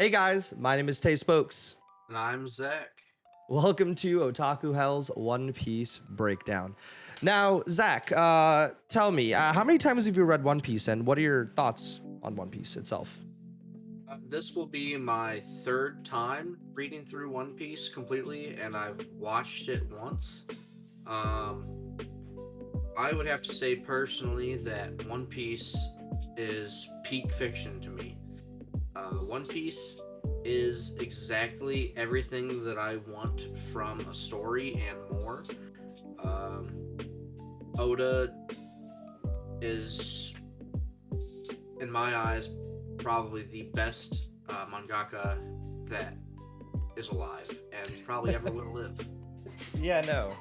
Hey guys, my name is Tay Spokes. And I'm Zach. Welcome to Otaku Hell's One Piece Breakdown. Now, Zach, tell me, how many times have you read One Piece and what are your thoughts on One Piece itself? This will be my third time reading through One Piece completely, and I've watched it once. I would have to say personally that One Piece is peak fiction to me. One Piece is exactly everything that I want from a story and more. Oda is, in my eyes, probably the best mangaka that is alive and probably ever will live. Yeah, no.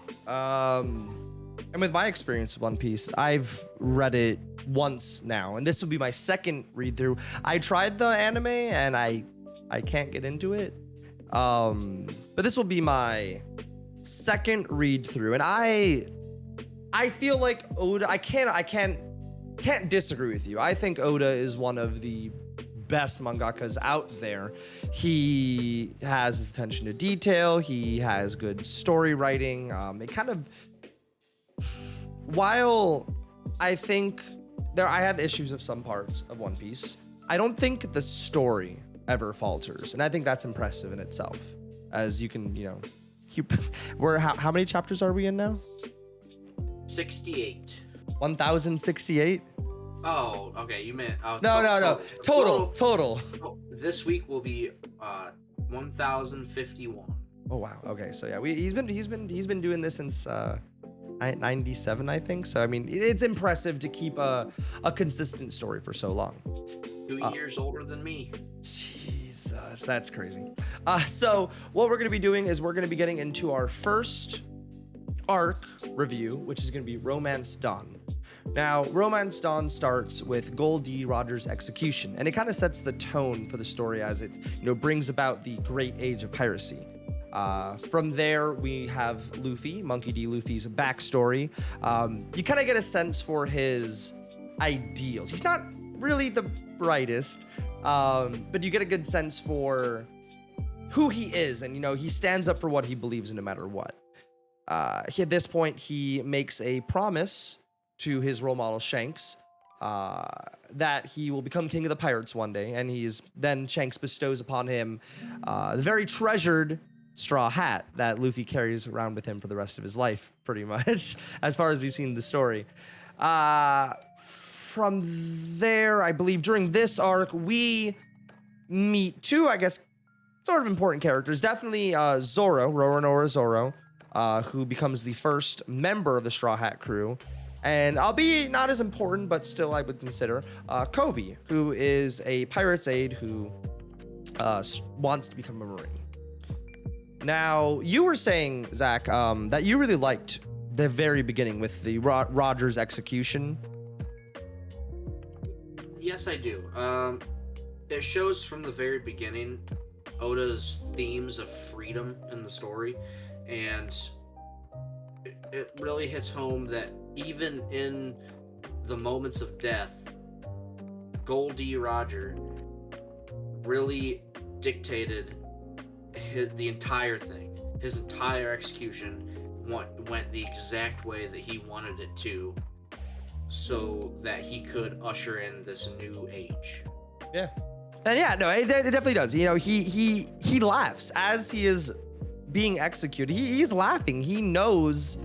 And with my experience with One Piece, I've read it once now, and this will be my second read through. I tried the anime and I can't get into it. But this will be my second read through, and I feel like Oda, I can't disagree with you. I think Oda is one of the best mangakas out there. He has his attention to detail. He has good story writing. While I think I have issues with some parts of One Piece, I don't think the story ever falters, and I think that's impressive in itself. As you can, how many chapters are we in now? 68. 1068. Oh, okay. You meant No. Total. This week will be 1051. Oh wow. Okay. So yeah, he's been doing this since 97, I think. So I mean, it's impressive to keep a consistent story for so long. 2 years older than me. Jesus, that's crazy. So what we're gonna be doing is we're gonna be getting into our first arc review, which is gonna be Romance Dawn. Now, Romance Dawn starts with Gold D. Roger's execution, and it kind of sets the tone for the story as it, brings about the great age of piracy. From there, we have Luffy, Monkey D. Luffy's backstory. You kind of get a sense for his ideals. He's not really the brightest, but you get a good sense for who he is, and he stands up for what he believes in no matter what. At this point, he makes a promise to his role model Shanks that he will become king of the pirates one day, and then Shanks bestows upon him the very treasured straw hat that Luffy carries around with him for the rest of his life, pretty much, as far as we've seen the story. From there, I believe during this arc, we meet two, I guess, sort of important characters. Definitely Zoro, Zoro, who becomes the first member of the Straw Hat crew. And albeit not as important, but still I would consider Kobe, who is a pirate's aide who wants to become a Marine. Now, you were saying, Zach, that you really liked the very beginning with the Roger's execution. Yes, I do. It shows from the very beginning Oda's themes of freedom in the story, and it really hits home that even in the moments of death, Goldie Roger really dictated the entire thing. His entire execution went the exact way that he wanted it to, so that he could usher in this new age. Yeah. And yeah, no, it definitely does. He laughs as he is being executed. He's laughing. He knows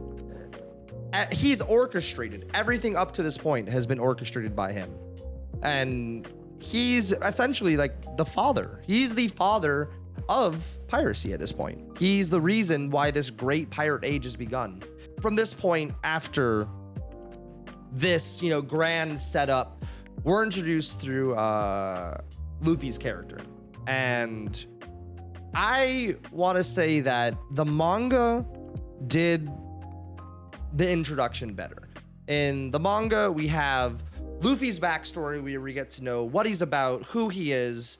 he's orchestrated. Everything up to this point has been orchestrated by him. And he's essentially like the father. He's the father of piracy at this point. He's the reason why this great pirate age has begun. From this point, after this, grand setup, we're introduced through Luffy's character. And I want to say that the manga did the introduction better. In the manga, we have Luffy's backstory, where we get to know what he's about, who he is.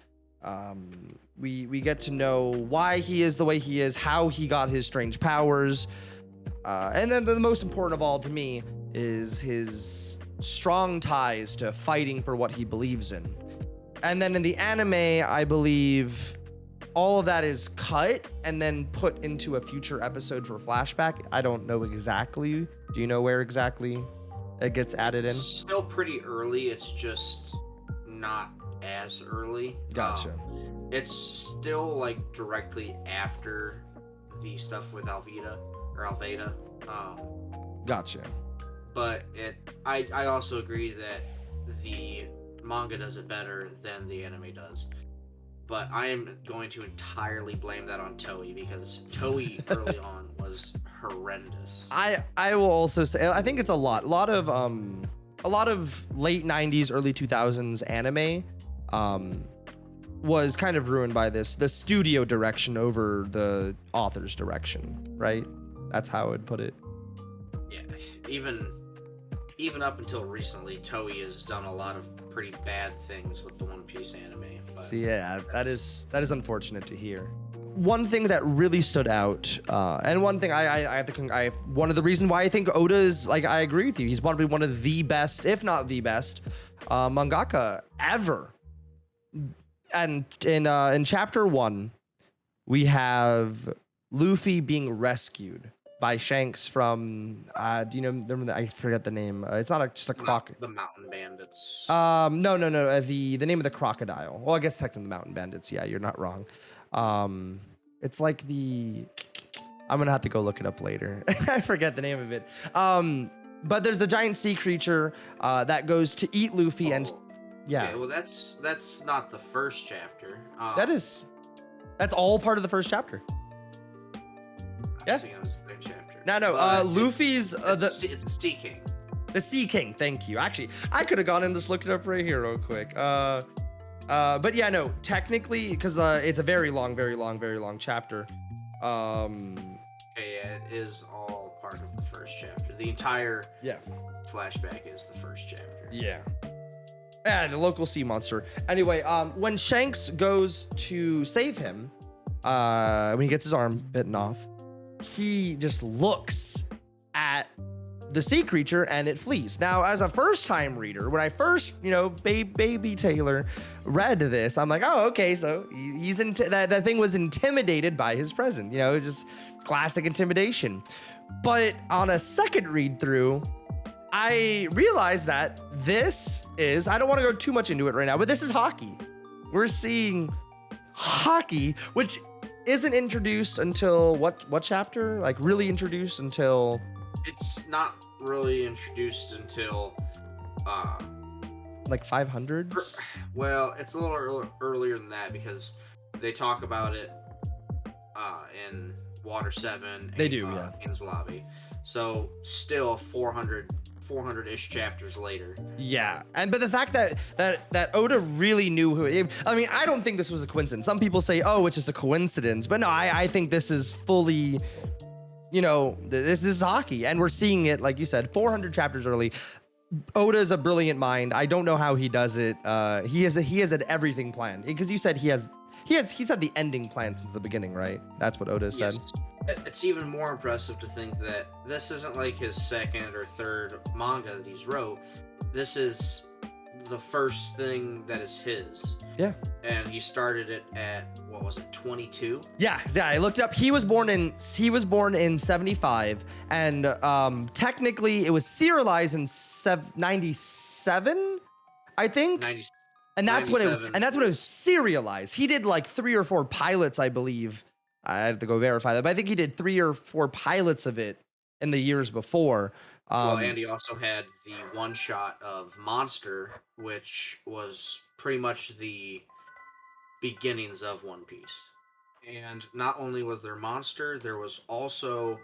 We get to know why he is the way he is, how he got his strange powers. And then the most important of all to me is his strong ties to fighting for what he believes in. And then in the anime, I believe all of that is cut and then put into a future episode for flashback. I don't know exactly. Do you know where exactly it gets added It's in? still pretty early. It's just not as early. Gotcha. It's still like directly after the stuff with Alveda. Gotcha. But I also agree that the manga does it better than the anime does. But I am going to entirely blame that on Toei, because Toei early on was horrendous. I will also say, I think it's a lot of late 90s, early 2000s anime was kind of ruined by the studio direction over the author's direction, right? That's how I would put it. Yeah, even up until recently, Toei has done a lot of pretty bad things with the One Piece anime. But so yeah, that is unfortunate to hear. One thing that really stood out, and one thing one of the reasons why I think Oda is, like, I agree with you. He's probably one of the best, if not the best, mangaka ever. And in chapter 1, we have Luffy being rescued by Shanks from, do you know, remember I forget the name. It's not just a croc. The Mountain Bandits. No. The name of the crocodile. Well, I guess technically the Mountain Bandits. Yeah, you're not wrong. It's like I'm gonna have to go look it up later. I forget the name of it. But there's the giant sea creature that goes to eat Luffy, and yeah. Okay, well, that's not the first chapter. That's all part of the first chapter. Yeah. It was the third chapter. No. Luffy's it's a Sea King. The Sea King. Thank you. Actually, I could have gone and just looked it up right here real quick. But yeah, no. Technically, because it's a very long chapter. Okay, yeah, it is all part of the first chapter. The entire flashback is the first chapter. Yeah. Yeah, the local sea monster. Anyway, when Shanks goes to save him, when he gets his arm bitten off, he just looks at the sea creature and it flees. Now, as a first-time reader, when I first, baby Taylor read this, I'm like, oh, okay, so he's that thing was intimidated by his presence. Just classic intimidation. But on a second read through, I realized that this is, I don't want to go too much into it right now, but this is hockey. We're seeing hockey, which isn't introduced until what chapter? Like really introduced until... It's not really introduced until like 500s? Well, it's a little earlier than that, because they talk about it in Water 7. They do, yeah. In's Lobby. So still 400-ish chapters later. Yeah, but the fact that Oda really knew who. I mean, I don't think this was a coincidence. Some people say, "Oh, it's just a coincidence," but no, I think this is fully, this is hockey, and we're seeing it, like you said, 400 chapters early. Oda's a brilliant mind. I don't know how he does it. He has had everything planned, because you said he's had the ending planned since the beginning, right? That's what Oda said. Yes. It's even more impressive to think that this isn't like his second or third manga that he's wrote. This is the first thing that is his. Yeah. And he started it at, 22? Yeah, I looked up. He was born in 75, and technically it was serialized in 97, I think. 90. And that's when 97. it was serialized. He did like 3 or 4 pilots, I believe. I had to go verify that, but I think he did 3 or 4 pilots of it in the years before. And he also had the one shot of Monster, which was pretty much the beginnings of One Piece. And not only was there Monster, there was also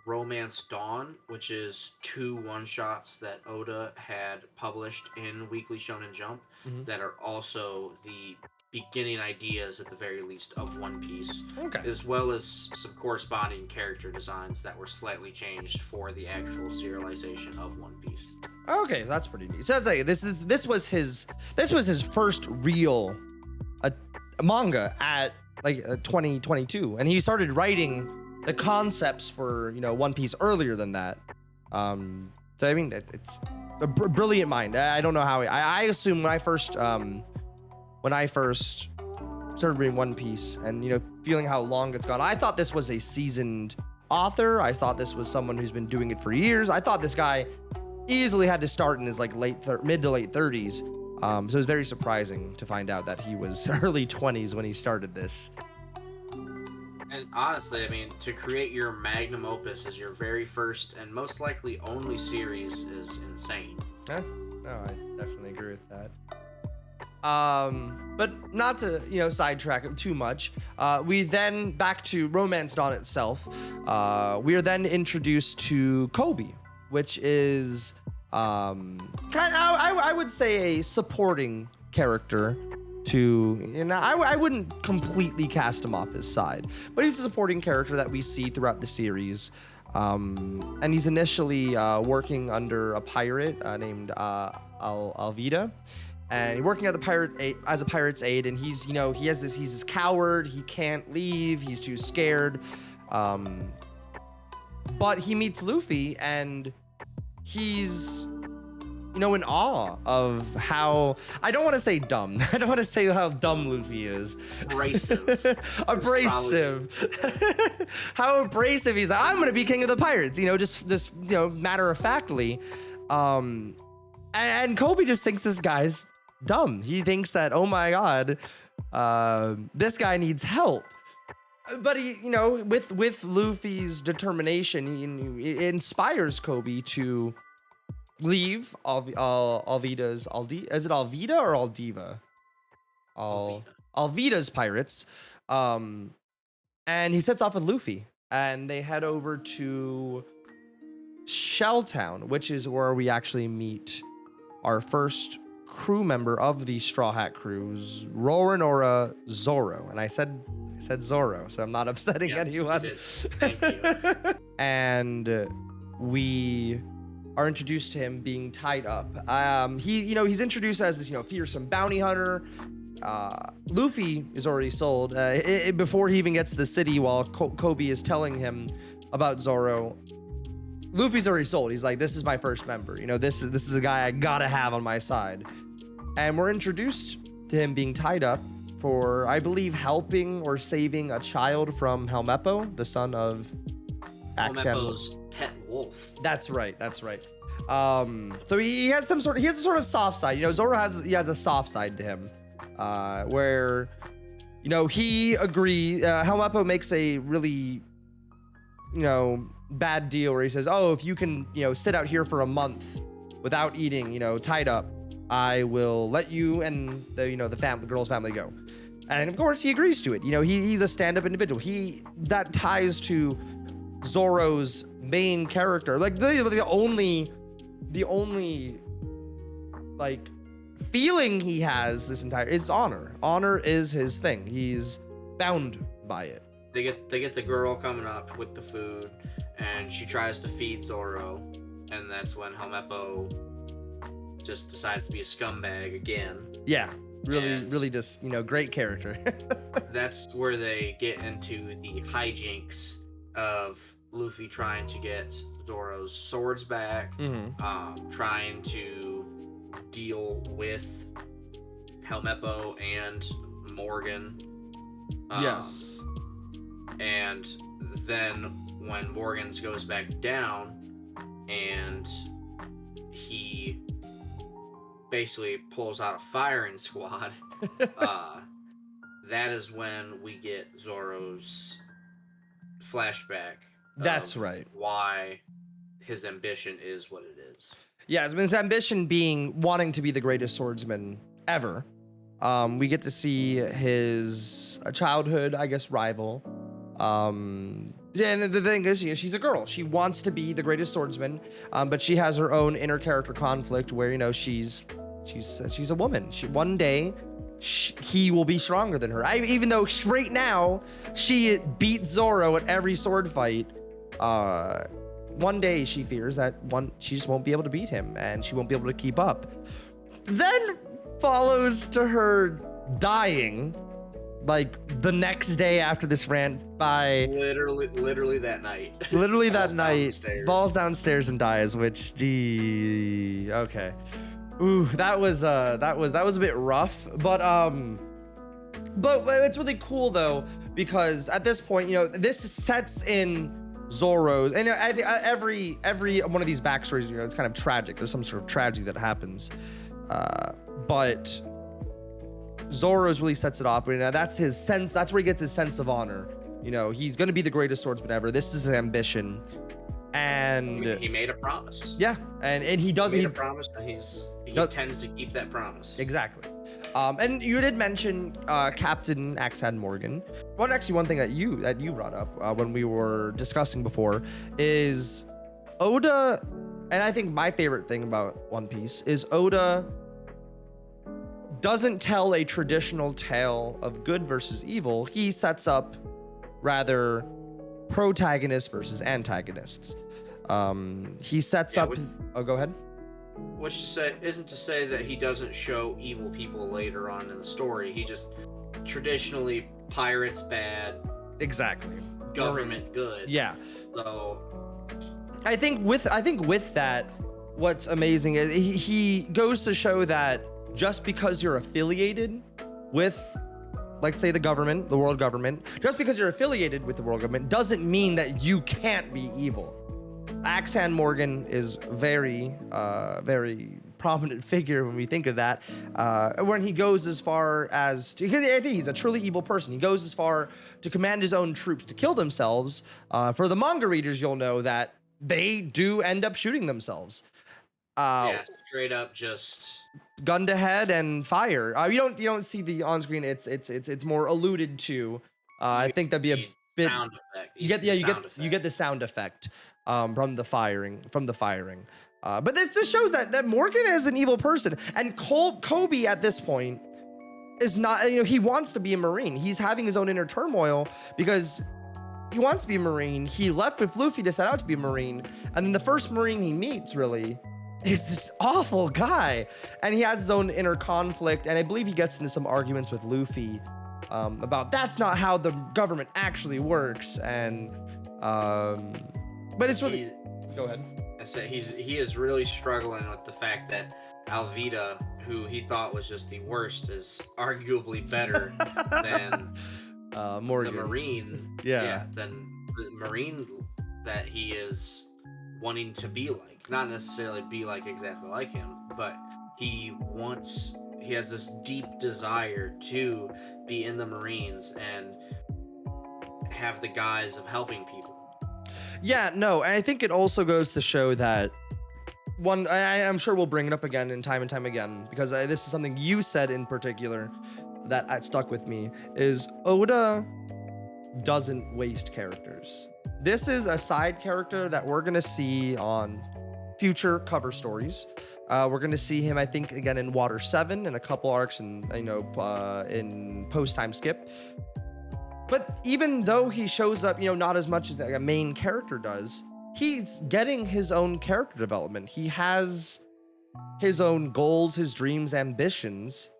Romance Dawn, which is 2 one-shots that Oda had published in Weekly Shonen Jump that are also the beginning ideas, at the very least, of One Piece, as well as some corresponding character designs that were slightly changed for the actual serialization of One Piece. Okay, that's pretty neat. So this was his first real manga at like 2022, and he started writing the concepts for One Piece earlier than that. So I mean, it's a brilliant mind. I don't know how I assume when I first when I first started reading One Piece and, you know, feeling how long it's gone. I thought this was a seasoned author. I thought this was someone who's been doing it for years. I thought this guy easily had to start in his like mid to late 30s. So it was very surprising to find out that he was early 20s when he started this. And honestly, I mean, to create your magnum opus as your very first and most likely only series is insane. Yeah, no, I definitely agree with that. But not to, you know, sidetrack it too much. We then back to Romance Dawn itself. We are then introduced to Kobe, which is kind of, I would say, a supporting character. And I wouldn't completely cast him off his side, but he's a supporting character that we see throughout the series. And he's initially working under a pirate named Alvida. And he's working at as a pirate's aide, and he's, you know, he's this coward, he can't leave, he's too scared. But he meets Luffy, and he's, you know, in awe of how, I don't want to say dumb. I don't want to say how dumb Luffy is. Abrasive. How abrasive he's like, I'm going to be king of the pirates, you know, just you know, matter of factly. And Kobe just thinks this guy's dumb. He thinks that, oh my God, this guy needs help. But he, you know, with Luffy's determination, it inspires Kobe to leave Alvida's is it Alvida or Aldiva? Alvida's pirates. And he sets off with Luffy, and they head over to Shelltown, which is where we actually meet our first crew member of the Straw Hat Crews, Rowan or Zoro. And I said Zoro, so I'm not upsetting anyone. You did. Thank you. And we are introduced to him being tied up. He's introduced as this, you know, fearsome bounty hunter. Luffy is already sold before he even gets to the city. While Kobe is telling him about Zoro, Luffy's already sold. He's like, this is my first member. You know, this is a guy I gotta have on my side. And we're introduced to him being tied up for, I believe, helping or saving a child from Helmeppo, the son of Helmeppo's pet wolf. That's right. So he has a sort of soft side. You know, Zoro has a soft side to him, where, you know, he agrees. Helmeppo makes a really, you know, bad deal where he says, oh, if you can, you know, sit out here for a month without eating, you know, tied up, I will let you and the girl's family go. And of course he agrees to it. You know, he's a stand-up individual. That ties to Zoro's main character. Like the only like feeling he has this entire is honor. Honor is his thing. He's bound by it. They get the girl coming up with the food, and she tries to feed Zoro, and that's when Helmeppo just decides to be a scumbag again. Yeah, really just, you know, great character. That's where they get into the hijinks of Luffy trying to get Zoro's swords back, trying to deal with Helmeppo and Morgan. Yes. And then when Morgan's goes back down and he basically pulls out a firing squad, that is when we get Zoro's flashback. That's right. Why his ambition is what it is. Yeah, his ambition being wanting to be the greatest swordsman ever. We get to see his childhood, I guess, rival. And the thing is, you know, she's a girl. She wants to be the greatest swordsman, but she has her own inner character conflict where, you know, she's a woman. One day he will be stronger than her. Even though right now she beats Zoro at every sword fight. One day she fears that she just won't be able to beat him and she won't be able to keep up. Then follows to her dying, like the next day after this rant by literally that night. Literally that night, falls downstairs and dies. Which, gee, okay. Ooh, that was a bit rough, but it's really cool though, because at this point, you know, this sets in Zoro's, and every one of these backstories, you know, it's kind of tragic. There's some sort of tragedy that happens, but Zoro's really sets it off. You know, that's his sense. That's where he gets his sense of honor. You know, he's gonna be the greatest swordsman ever. This is his ambition, and he made a promise. Yeah, and he does. He made a promise, and he tends to keep that promise. Exactly. And you did mention Captain Axe-Hand Morgan. Well, actually, one thing that you brought up when we were discussing before is Oda, and I think my favorite thing about One Piece is Oda doesn't tell a traditional tale of good versus evil. He sets up rather protagonists versus antagonists. He sets up. Oh, go ahead. Which isn't to say that he doesn't show evil people later on in the story. He just traditionally pirates bad. Exactly. Government good. Yeah. So I think with that, what's amazing is he goes to show that just because you're affiliated with, like, say, the government, the world government, just because you're affiliated with the world government doesn't mean that you can't be evil. Axe-Hand Morgan is very prominent figure when we think of that. When he goes as far as to, I think he's a truly evil person. He goes as far to command his own troops to kill themselves. For the manga readers, you'll know that they do end up shooting themselves. Yeah, straight up just gun to head and fire. You don't see the on screen. It's more alluded to. I think that'd be a bit. Sound effect. You get the sound effect from the firing. But this just shows that Morgan is an evil person, and Kobe at this point is not. You know, he wants to be a Marine. He's having his own inner turmoil because he wants to be a Marine. He left with Luffy to set out to be a Marine, and then the first Marine he meets really is this awful guy, and he has his own inner conflict. And I believe he gets into some arguments with Luffy about that's not how the government actually works. And but it's really. Go ahead. I said he is really struggling with the fact that Alvida, who he thought was just the worst, is arguably better than Morgan. the Marine. Yeah, than the Marine that he is wanting to be like. Not necessarily be like exactly like him, but he has this deep desire to be in the Marines and have the guise of helping people. Yeah, no, and I think it also goes to show that I'm sure we'll bring it up again and time again, because this is something you said in particular that stuck with me, is Oda doesn't waste characters. This is a side character that we're going to see on future cover stories. We're going to see him, I think, again in Water 7 and a couple arcs in post-time skip. But even though he shows up, not as much as like a main character does, he's getting his own character development. He has his own goals, his dreams, ambitions,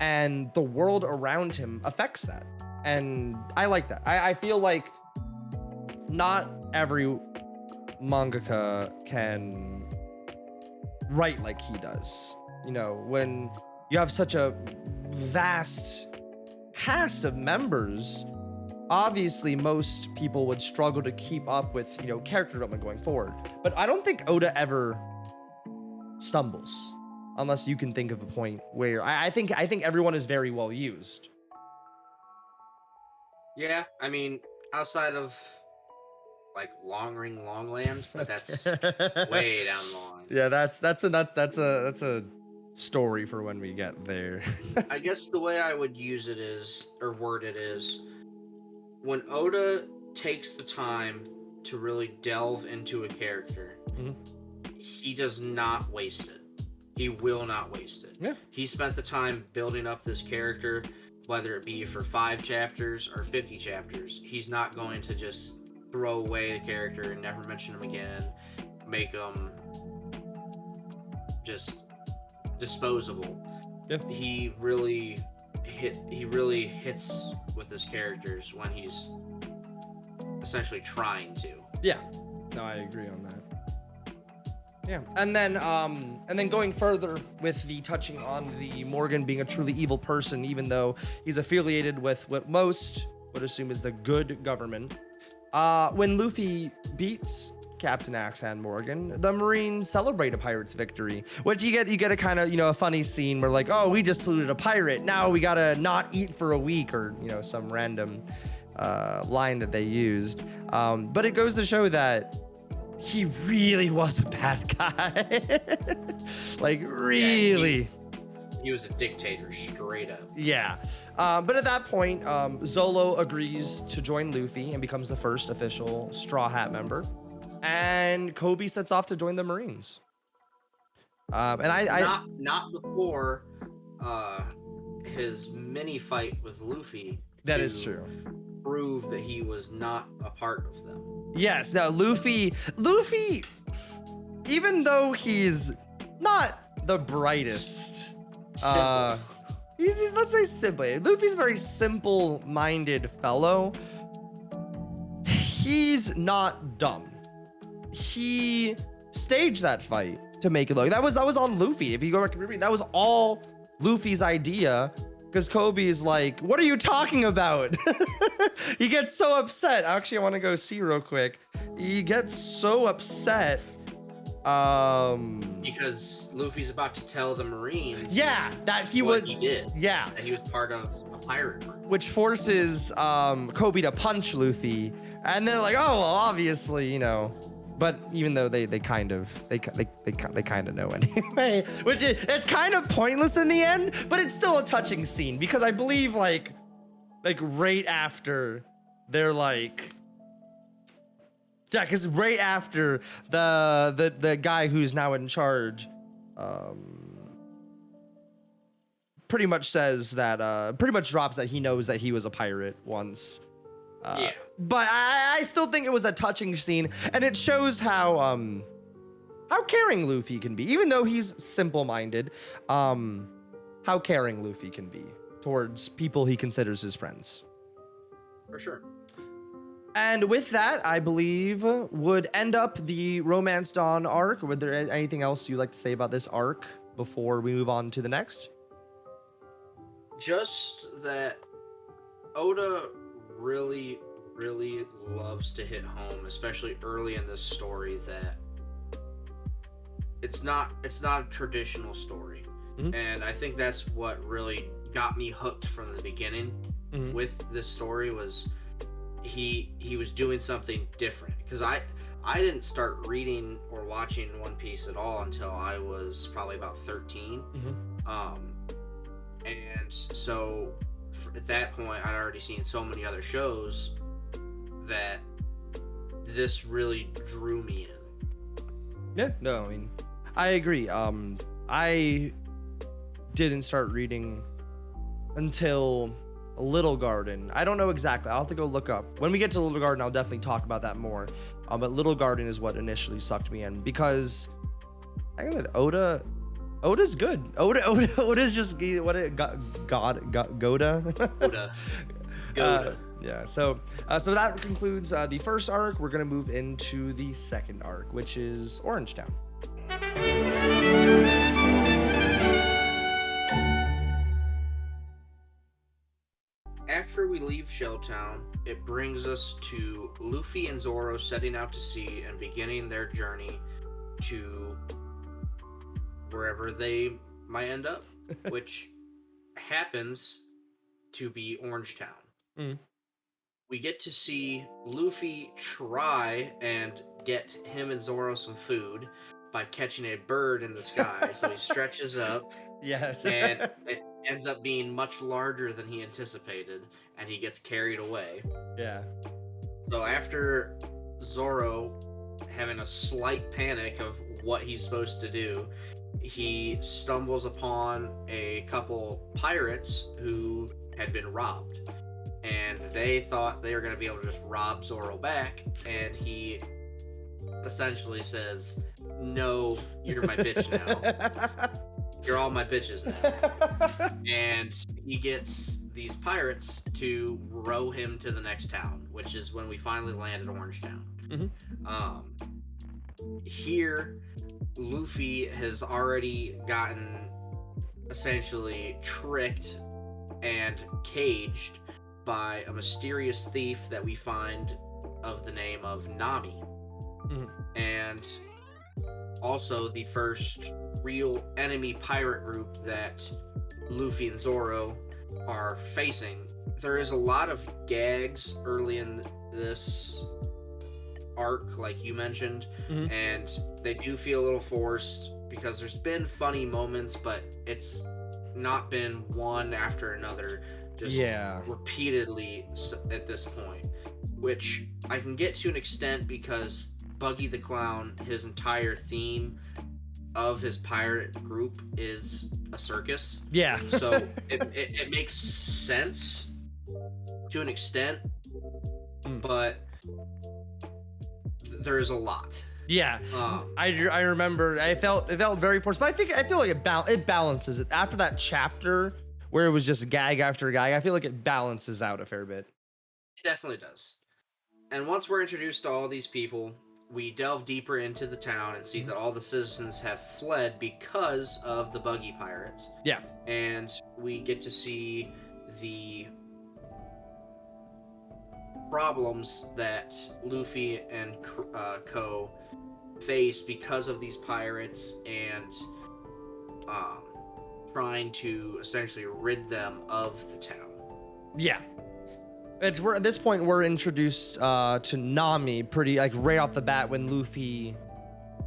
and the world around him affects that. And I like that. I feel like not every mangaka can write like he does. When you have such a vast cast of members, obviously most people would struggle to keep up with character development going forward. But I don't think Oda ever stumbles, unless you can think of a point where I think everyone is very well used. Yeah, I mean, outside of like Long Ring Longland, but that's way down the line. Yeah, that's a story for when we get there. I guess the way I would use it is, or word it is, when Oda takes the time to really delve into a character, he does not waste it. He will not waste it. Yeah. He spent the time building up this character, whether it be for 5 chapters or 50 chapters. He's not going to just throw away the character and never mention him again, make him just disposable. Yeah. He really hits with his characters when he's essentially trying to. Yeah. No, I agree on that. Yeah, and then going further with the touching on the Morgan being a truly evil person, even though he's affiliated with what most would assume is the good government. When Luffy beats Captain Axehand Morgan, the Marines celebrate a pirate's victory, which you get a kind of, a funny scene where like, oh, we just saluted a pirate, now we gotta not eat for a week, or some random line that they used. But it goes to show that he really was a bad guy. Like, really. Yeah, he was a dictator, straight up. Yeah. But at that point, Zolo agrees to join Luffy and becomes the first official Straw Hat member. And Kobe sets off to join the Marines. And I not before his mini fight with Luffy. That is true. Prove that he was not a part of them. Yes. Now Luffy, even though he's not the brightest, he's let's say simple. Luffy's a very simple-minded fellow. He's not dumb. He staged that fight to make it look. That was on Luffy. If you go back and read, that was all Luffy's idea. Because Kobe is like, what are you talking about? He gets so upset. Actually, I want to go see real quick. He gets so upset. Because Luffy's about to tell the Marines. Yeah, that he what was. He did. Yeah. That he was part of a pirate group. Which forces Kobe to punch Luffy. And they're like, oh, well, obviously, But even though they kind of know anyway, which it's kind of pointless in the end, but it's still a touching scene because I believe like right after they're like, yeah, because right after the guy who's now in charge, pretty much says that pretty much drops that he knows that he was a pirate once. Yeah. But I still think it was a touching scene, and it shows how caring Luffy can be, even though he's simple-minded. How caring Luffy can be towards people he considers his friends. For sure. And with that, I believe would end up the Romance Dawn arc. Were there anything else you'd like to say about this arc before we move on to the next? Just that Oda really loves to hit home, especially early in this story, that it's not a traditional story. Mm-hmm. And I think that's what really got me hooked from the beginning. Mm-hmm. With this story was he was doing something different, because I didn't start reading or watching One Piece at all until I was probably about 13. Mm-hmm. And so at that point, I'd already seen so many other shows that this really drew me in. Yeah, no, I mean, I agree. I didn't start reading until Little Garden. I don't know exactly. I'll have to go look up. When we get to Little Garden, I'll definitely talk about that more. But Little Garden is what initially sucked me in, because I think that Oda's good. Oda's just Goda. Yeah. So that concludes the first arc. We're gonna move into the second arc, which is Orange Town. After we leave Shelltown, it brings us to Luffy and Zoro setting out to sea and beginning their journey to wherever they might end up, which happens to be Orange Town. Mm. We get to see Luffy try and get him and Zoro some food by catching a bird in the sky. So he stretches up, yes, and it ends up being much larger than he anticipated, and he gets carried away. Yeah. So after Zoro having a slight panic of what he's supposed to do, he stumbles upon a couple pirates who had been robbed, and they thought they were going to be able to just rob Zoro back, and he essentially says, no, you're my bitch now. You're all my bitches now. And he gets these pirates to row him to the next town, which is when we finally land at Orange Town. Mm-hmm. here, Luffy has already gotten essentially tricked and caged by a mysterious thief that we find of the name of Nami. And also the first real enemy pirate group that Luffy and Zoro are facing. There is a lot of gags early in this arc, like you mentioned, and they do feel a little forced because there's been funny moments, but it's not been one after another, just repeatedly at this point, which I can get to an extent because Buggy the Clown, his entire theme of his pirate group is a circus. Yeah. So it makes sense to an extent, but there's a lot. Yeah, I remember. It felt very forced, but I feel like it balances it after that chapter where it was just gag after gag. I feel like it balances out a fair bit. It definitely does. And once we're introduced to all these people, we delve deeper into the town and see that all the citizens have fled because of the buggy pirates. Yeah, and we get to see the problems that Luffy and Co face because of these pirates, and trying to essentially rid them of the town. Yeah. At this point, we're introduced to Nami pretty right off the bat when Luffy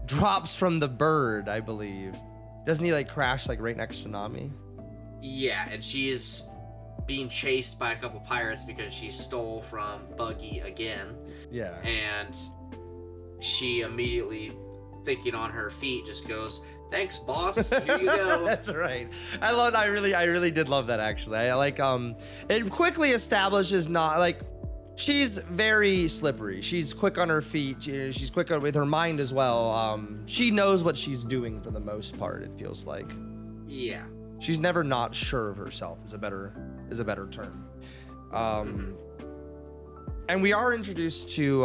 drops from the bird, I believe. Doesn't he crash right next to Nami? Yeah, and she is being chased by a couple pirates because she stole from Buggy again. Yeah. And she immediately, thinking on her feet, just goes, "Thanks, boss. Here you go." That's right. I really did love that, actually. I it quickly establishes she's very slippery. She's quick on her feet. She's quick with her mind as well. She knows what she's doing for the most part, it feels like. Yeah. She's never not sure of herself is a better term. And we are introduced to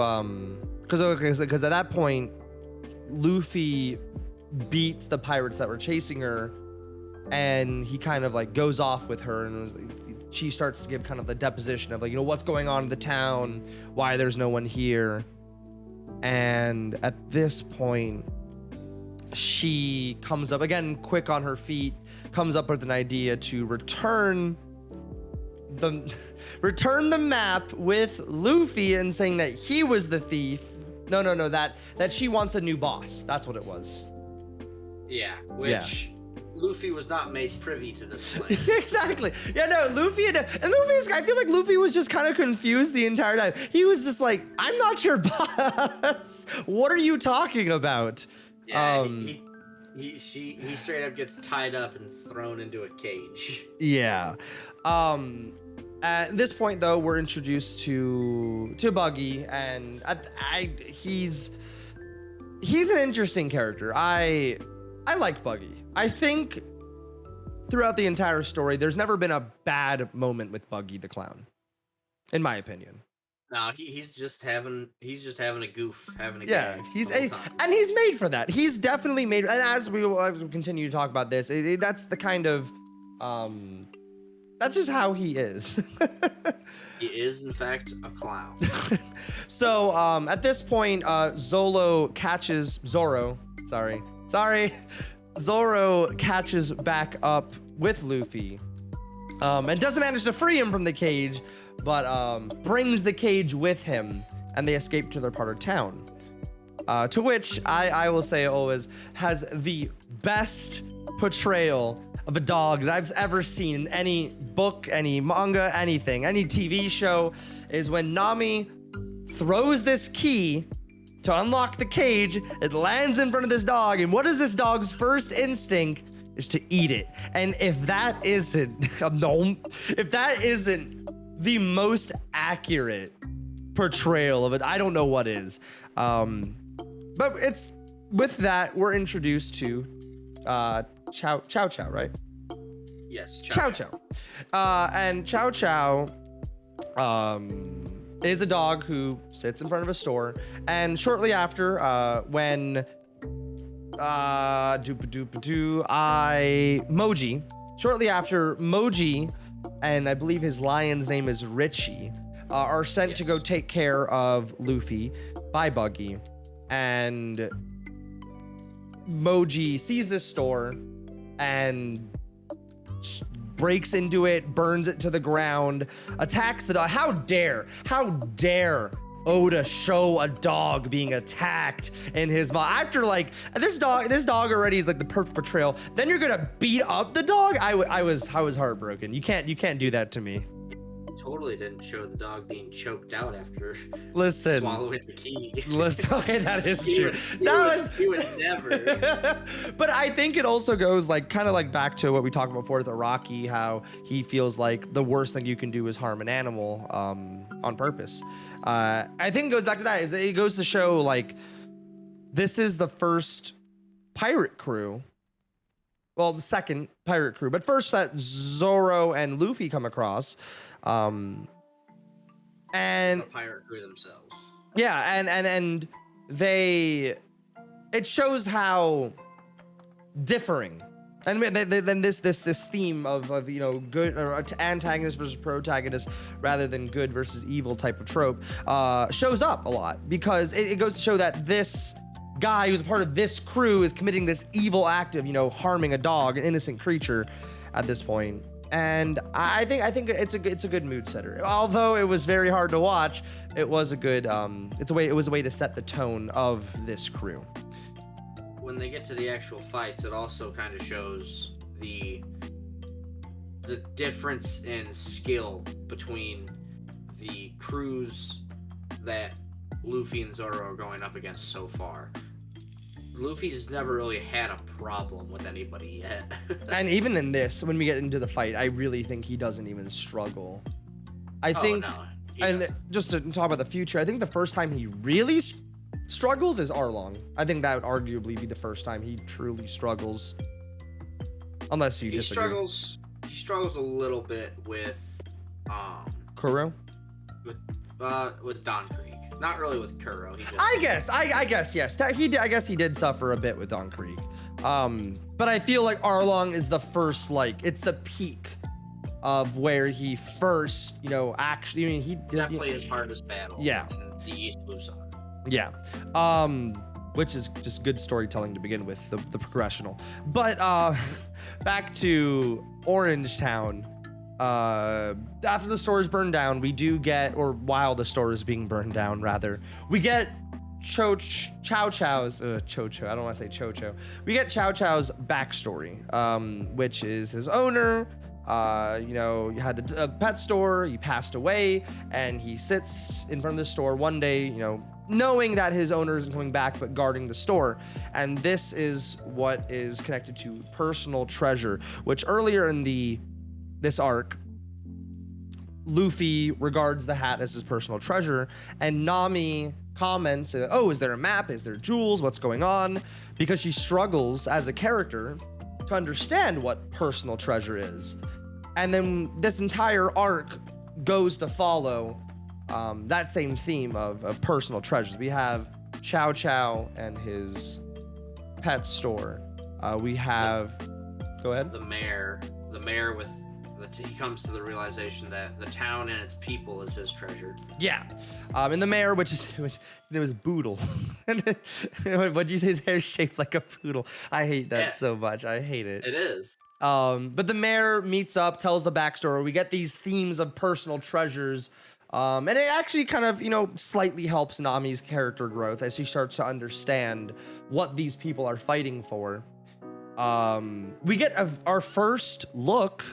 because at that point Luffy beats the pirates that were chasing her, and he kind of goes off with her, and she starts to give kind of the deposition of what's going on in the town, why there's no one here. And at this point she comes up again, quick on her feet, comes up with an idea to return the map with Luffy, and saying that he was the thief. No, that she wants a new boss. That's what it was. Yeah, which Luffy was not made privy to this plan. Exactly. Yeah, no, Luffy and Luffy's. I feel like Luffy was just kind of confused the entire time. He was just like, "I'm not your boss. What are you talking about?" Yeah, he straight up gets tied up and thrown into a cage. Yeah. At this point, though, we're introduced to Buggy, and he's an interesting character. I like Buggy. I think throughout the entire story, there's never been a bad moment with Buggy the Clown, in my opinion. No, he's just having a goof, having a yeah. gag And he's made for that. He's definitely made. And as we will continue to talk about this, that's the kind of that's just how he is. He is, in fact, a clown. So at this point, Zoro catches back up with Luffy, and doesn't manage to free him from the cage, but brings the cage with him, and they escape to their part of town. To which I will say always has the best portrayal of a dog that I've ever seen in any book, any manga, anything, any TV show, is when Nami throws this key to unlock the cage. It lands in front of this dog, and what is this dog's first instinct is to eat it. And if that isn't the most accurate portrayal of it, I don't know what is. But it's with that we're introduced to Chow Chow, right? Yes, Chow Chow. And Chow Chow is a dog who sits in front of a store, and shortly after, when Moji, shortly after Moji, and I believe his lion's name is Richie, are sent to go take care of Luffy by Buggy, and Moji sees this store and breaks into it, burns it to the ground, attacks the dog. How dare Oda show a dog being attacked in his mouth after like this dog already is like the perfect portrayal. Then you're gonna beat up the dog. I was heartbroken. You can't do that to me. Totally didn't show the dog being choked out after swallowing the key. Okay, that is true. He would never. But I think it also goes like kind of like back to what we talked about before with Araki, how he feels like the worst thing you can do is harm an animal on purpose. I think it goes back to that. It goes to show like this is the first pirate crew. Well, the second pirate crew, but first that Zoro and Luffy come across. And it's a pirate crew themselves. Yeah, and it shows how differing. And then this theme of you know good or antagonist versus protagonist rather than good versus evil type of trope shows up a lot, because it goes to show that this guy who's a part of this crew is committing this evil act of, you know, harming a dog, an innocent creature at this point. And I think it's a good mood setter. Although it was very hard to watch, it was a good it was a way to set the tone of this crew. When they get to the actual fights, it also kind of shows the difference in skill between the crews that Luffy and Zoro are going up against so far. Luffy's never really had a problem with anybody yet. And even in this, when we get into the fight, I really think he doesn't even struggle. I think, and just to talk about the future, I think the first time he really struggles is Arlong. I think that would arguably be the first time he truly struggles. Unless you disagree. He struggles a little bit with Kuro? With Don Creek. Not really with Kuro. I guess yes. I guess he did suffer a bit with Don Creek. But I feel like Arlong is the first, like, it's the peak of where he first, you know, actually, I mean, he definitely his hardest battle. Yeah. In the East Blue Sun. Yeah. Which is just good storytelling to begin with, the progressional. But back to Orange Town. After the store is burned down, we do get, or while the store is being burned down, rather, we get Chow Chow's, I don't want to say Cho. We get Chow Chow's backstory, which is his owner, you know, he had the pet store, he passed away, and he sits in front of the store one day, you know, knowing that his owner isn't coming back, but guarding the store. And this is what is connected to personal treasure, which earlier in this arc, Luffy regards the hat as his personal treasure, and Nami comments, oh, is there a map? Is there jewels? What's going on? Because she struggles as a character to understand what personal treasure is. And then this entire arc goes to follow that same theme of personal treasures. We have Chow Chow and his pet store. We have, go ahead. The mayor with he comes to the realization that the town and its people is his treasure. Yeah. And the mayor, which it was Boodle. What'd you say? His hair's shaped like a poodle. I hate that so much. I hate it. It is. But the mayor meets up, tells the backstory. We get these themes of personal treasures. And it actually kind of, you know, slightly helps Nami's character growth as she starts to understand what these people are fighting for. We get our first look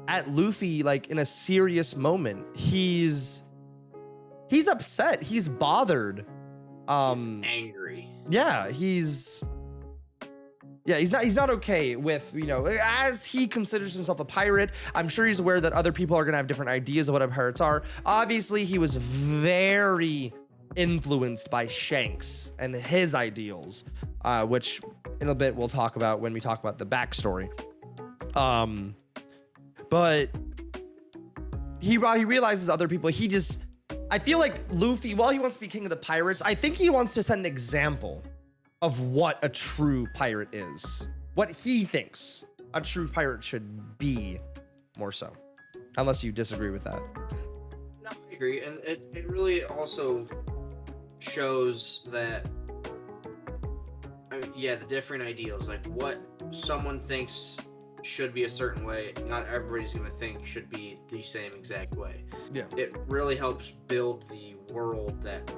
at Luffy, like, in a serious moment. He's upset. He's bothered. He's angry. Yeah, he's not okay with, you know, as he considers himself a pirate. I'm sure he's aware that other people are gonna have different ideas of what pirates are. Obviously, he was very influenced by Shanks and his ideals, which in a bit we'll talk about when we talk about the backstory. But he realizes other people, he I feel like Luffy, while he wants to be king of the pirates, I think he wants to set an example of what a true pirate is. What he thinks a true pirate should be, more so. Unless you disagree with that. No, I agree. And it really also shows that, yeah, the different ideals, like what someone thinks should be a certain way, not everybody's going to think should be the same exact way. Yeah. It really helps build the world that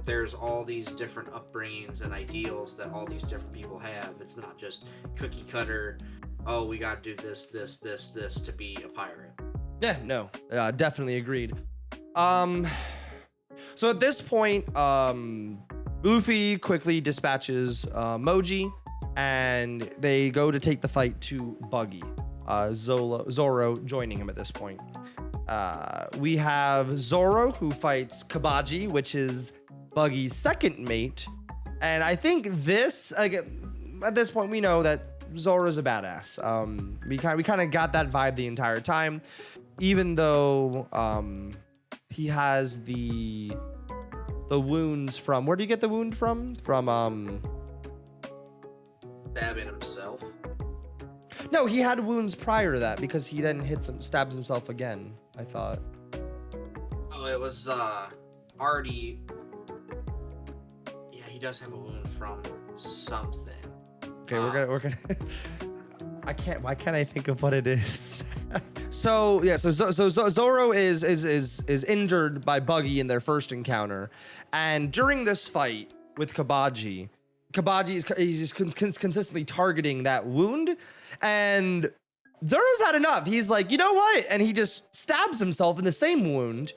there's all these different upbringings and ideals that all these different people have. It's not just cookie cutter, oh, we got to do this to be a pirate. Yeah, no, definitely agreed. So at this point, Luffy quickly dispatches Moji, and they go to take the fight to Buggy. Zoro joining him at this point. We have Zoro, who fights Kabaji, which is Buggy's second mate. And I think this, again, at this point, we know that Zoro's a badass. We kind of got that vibe the entire time, even though he has the wounds from, where do you get the wound from? From Stabbing himself. No, he had wounds prior to that because he then stabs himself again, I thought. Oh, it was already. Yeah, he does have a wound from something. Okay, we're gonna why can't I think of what it is? So Zoro is injured by Buggy in their first encounter, and during this fight with Kabaji is consistently targeting that wound, and Zoro's had enough. He's like, you know what? And he just stabs himself in the same wound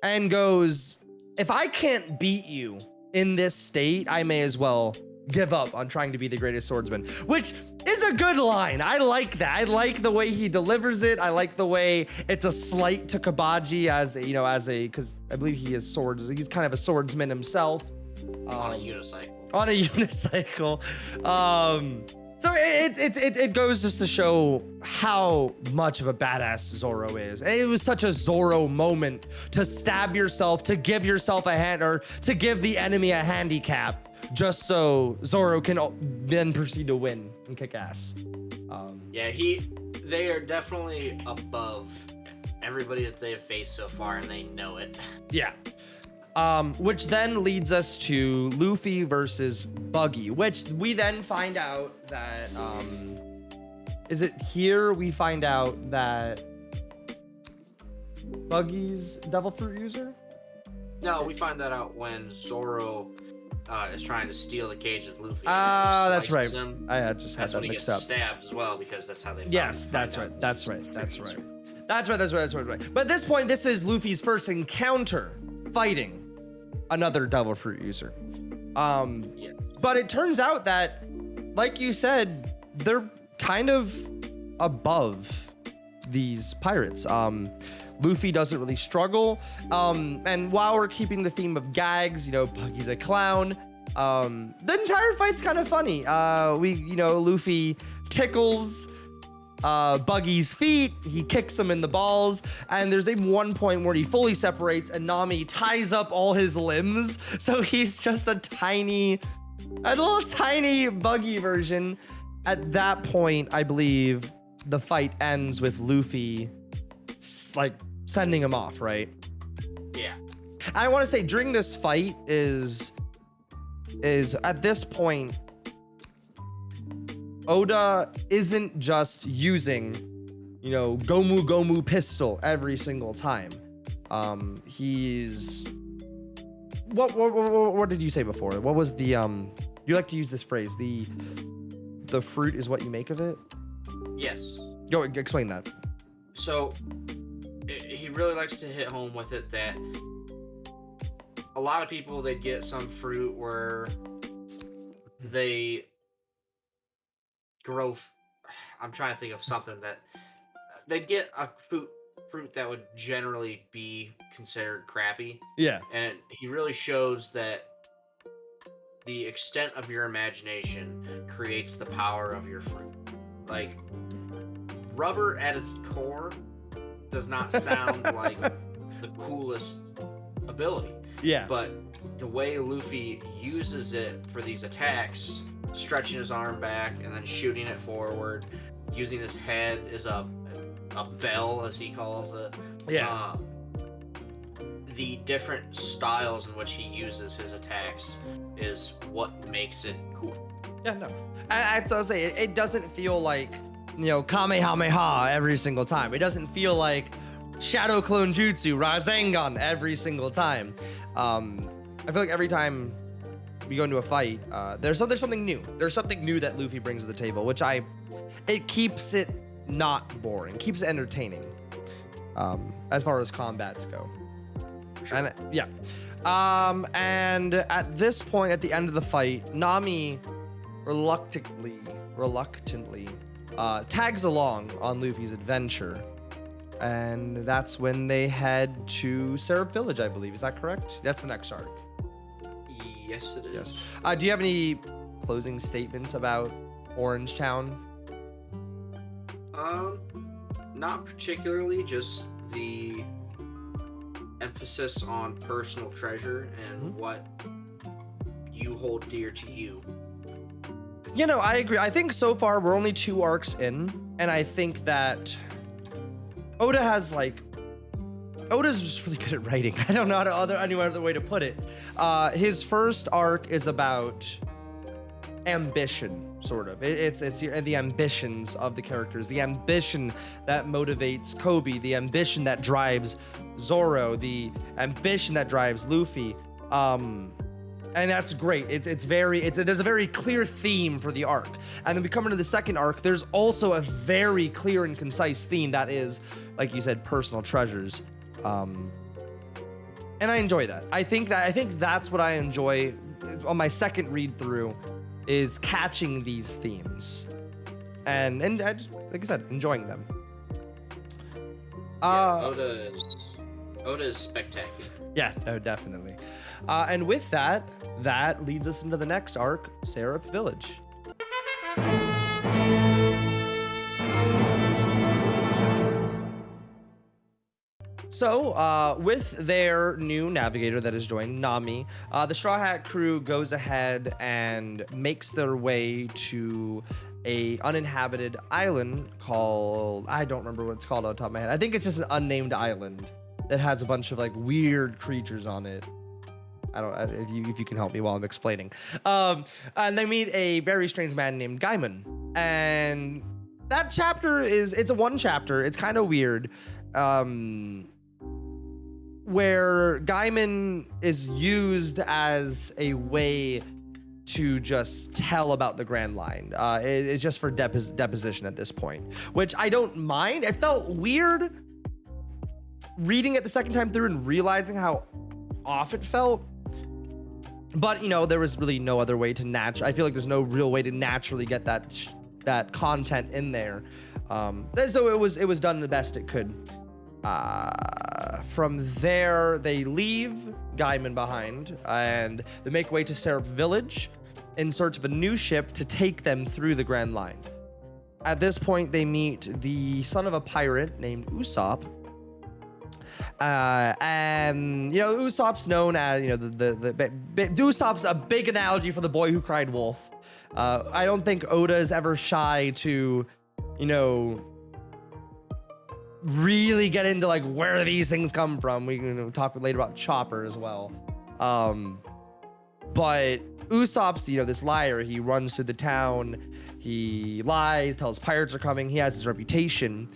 and goes, if I can't beat you in this state, I may as well give up on trying to be the greatest swordsman, which is a good line. I like that. I like the way he delivers it. I like the way it's a slight to Kabaji because I believe he has swords. He's kind of a swordsman himself. On a unicycle. On a unicycle. So it goes just to show how much of a badass Zoro is. And it was such a Zoro moment to stab yourself, to give yourself a hand, or to give the enemy a handicap, just so Zoro can then proceed to win and kick ass. Yeah, they are definitely above everybody that they have faced so far, and they know it. Yeah. Which then leads us to Luffy versus Buggy, which we then find out that, is it here we find out that Buggy's devil fruit user? No, we find that out when Zoro is trying to steal the cage with Luffy. Ah, that's right. Him. I just had That's that when he mixed gets up. stabbed as well, because that's how they. Yes, that's right. That's right. But at this point, this is Luffy's first encounter fighting another devil fruit user. Yeah. But it turns out that, like you said, they're kind of above these pirates. Luffy doesn't really struggle. And while we're keeping the theme of gags, Buggy's a clown. The entire fight's kind of funny. Luffy tickles Buggy's feet, he kicks him in the balls, and there's even one point where he fully separates and Nami ties up all his limbs, so he's just a little tiny Buggy version. At that point, I believe the fight ends with Luffy sending him off, right? Yeah. I want to say during this fight is at this point, Oda isn't just using, Gomu Gomu pistol every single time. He's what did you say before? What was the you like to use this phrase, the fruit is what you make of it? Yes. Go explain that. So he really likes to hit home with it that a lot of people, they'd get some fruit where they grow. I'm trying to think of something that they'd get a fruit that would generally be considered crappy. Yeah. And he really shows that the extent of your imagination creates the power of your fruit. Like, rubber at its core does not sound like the coolest ability. Yeah. But the way Luffy uses it for these attacks, stretching his arm back and then shooting it forward, using his head as a bell, as he calls it. Yeah. The different styles in which he uses his attacks is what makes it cool. Yeah, no. That's what I was saying. It doesn't feel like, Kamehameha every single time. It doesn't feel like Shadow Clone Jutsu, Rasengan every single time. I feel like every time we go into a fight, there's something new. There's something new that Luffy brings to the table, which it keeps it not boring, keeps it entertaining, as far as combats go. Sure. And yeah. And at this point, at the end of the fight, Nami reluctantly tags along on Luffy's adventure. And that's when they head to Syrup Village, I believe. Is that correct? That's the next arc. Yes, it is. Yes. Do you have any closing statements about Orange Town? Not particularly, just the emphasis on personal treasure and what you hold dear to you. I agree. I think so far we're only 2 arcs in, and I think that Oda's just really good at writing. I don't know any other way to put it. His first arc is about ambition, sort of. It's the ambitions of the characters, the ambition that motivates Kobe, the ambition that drives Zoro, the ambition that drives Luffy. And that's great. There's a very clear theme for the arc. And then we come into the second arc, there's also a very clear and concise theme that is, like you said, personal treasures. And I enjoy that. I think that's what I enjoy on my second read through, is catching these themes. And I just, like I said, enjoying them. Oda is spectacular. Yeah, no, definitely. And with that leads us into the next arc, Syrup Village. So, with their new navigator that is joined, Nami, the Straw Hat crew goes ahead and makes their way to a uninhabited island called, I don't remember what it's called on top of my head. I think it's just an unnamed island that has a bunch of weird creatures on it. I don't if you can help me while I'm explaining. And they meet a very strange man named Gaiman. And that chapter it's a one chapter. It's kind of weird. Where Gaiman is used as a way to just tell about the Grand Line. It's just for deposition at this point, which I don't mind. It felt weird reading it the second time through and realizing how off it felt. But, there was really no other way to I feel like there's no real way to naturally get that content in there. So it was done the best it could. From there, they leave Gaiman behind and they make way to Syrup Village in search of a new ship to take them through the Grand Line. At this point, they meet the son of a pirate named Usopp. And Usopp's known as Usopp's a big analogy for the boy who cried wolf. I don't think Oda is ever shy to really get into where these things come from. We can talk later about Chopper as well. But Usopp's this liar. He runs through the town, he lies, tells pirates are coming. He has his reputation.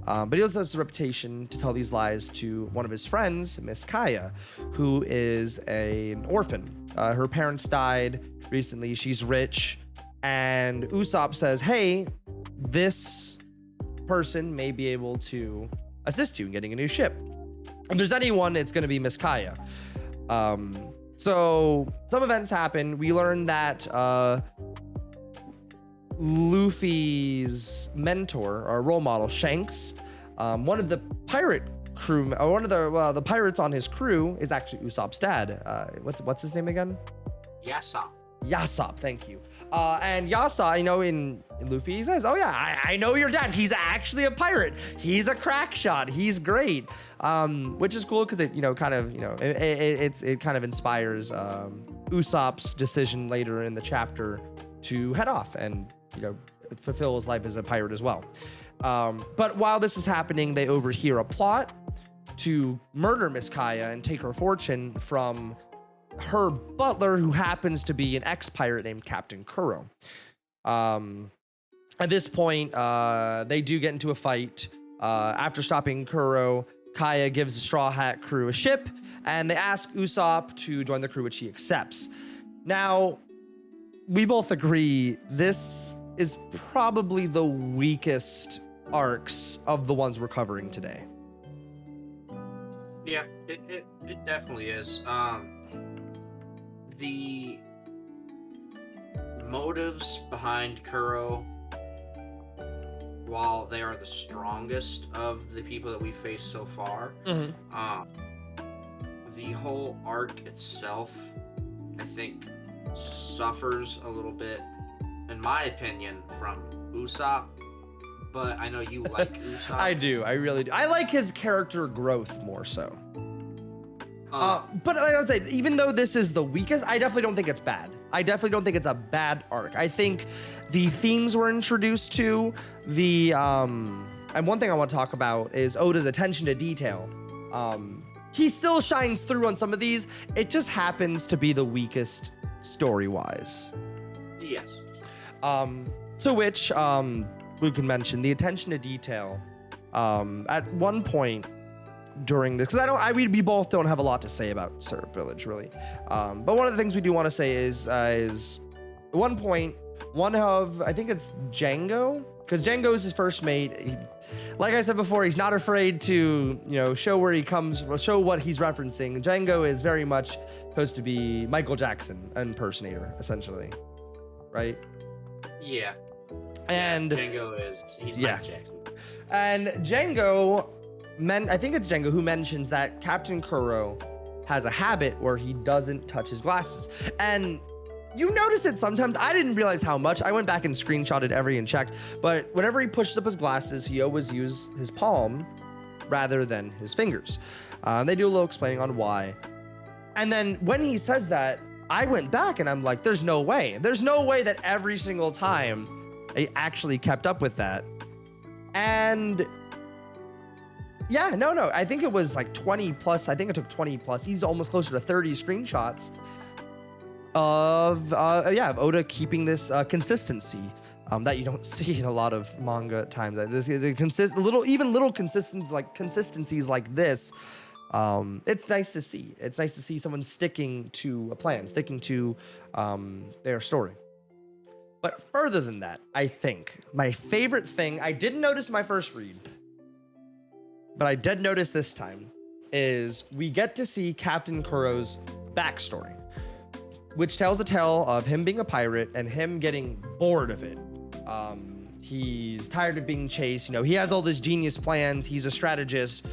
But he also has the reputation to tell these lies to one of his friends, Miss Kaya, who is an orphan. Her parents died recently. She's rich. And Usopp says, hey, this person may be able to assist you in getting a new ship. If there's anyone, it's going to be Miss Kaya. So some events happen. We learn that Luffy's mentor or role model, Shanks, one of the pirate crew, or one of the pirates on his crew is actually Usopp's dad. What's his name again? Yasopp. Yasop, thank you. And Yasa, in Luffy, he says, "Oh yeah, I know your dad. He's actually a pirate. He's a crack shot. He's great." Which is cool because it kind of inspires Usopp's decision later in the chapter to head off and fulfill his life as a pirate as well. But while this is happening, they overhear a plot to murder Miss Kaya and take her fortune from her butler, who happens to be an ex-pirate named Captain Kuro. At this point, they do get into a fight. After stopping Kuro, Kaya gives the Straw Hat crew a ship, and they ask Usopp to join the crew, which he accepts. Now, we both agree this is probably the weakest arcs of the ones we're covering today. Yeah, it definitely is. The motives behind Kuro, while they are the strongest of the people that we faced so far, the whole arc itself, I think, suffers a little bit, in my opinion, from Usopp. But I know you like Usopp. I do. I really do. I like his character growth more so. But like I would say, even though this is the weakest, I definitely don't think it's bad. I definitely don't think it's a bad arc. I think the themes we're introduced to, and one thing I want to talk about is Oda's attention to detail. He still shines through on some of these. It just happens to be the weakest story-wise. Yes. To which we can mention the attention to detail. At one point during this, because we both don't have a lot to say about Syrup Village, really. But one of the things we do want to say is at one point, I think it's Django, because Django is his first mate. Like I said before, he's not afraid to, show where he comes, show what he's referencing. Django is very much supposed to be Michael Jackson impersonator, essentially, right? Yeah. And he's Mike Jackson. And Django, I think it's Django who mentions that Captain Kuro has a habit where he doesn't touch his glasses. And you notice it sometimes. I didn't realize how much. I went back and screenshotted and checked. But whenever he pushes up his glasses, he always uses his palm rather than his fingers. They do a little explaining on why. And then when he says that, I went back and I'm like, there's no way. There's no way that every single time I actually kept up with that. And yeah, no. I think it was like 20 plus. I think it took 20 plus. He's almost closer to 30 screenshots of Oda keeping this consistency that you don't see in a lot of manga at times. Little consistencies like this. It's nice to see. It's nice to see someone sticking to a plan, sticking to their story. But further than that, I think my favorite thing I didn't notice in my first read, but I did notice this time, is we get to see Captain Kuro's backstory, which tells a tale of him being a pirate and him getting bored of it. He's tired of being chased. He has all these genius plans. He's a strategist.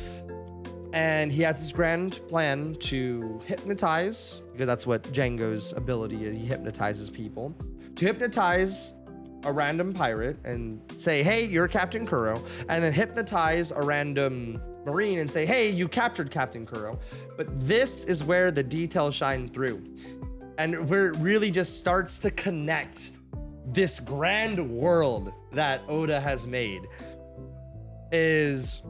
And he has this grand plan to hypnotize, because that's what Django's ability is. He hypnotizes people. To hypnotize a random pirate and say, hey, you're Captain Kuro. And then hypnotize a random marine and say, hey, you captured Captain Kuro. But this is where the details shine through. And where it really just starts to connect this grand world that Oda has made is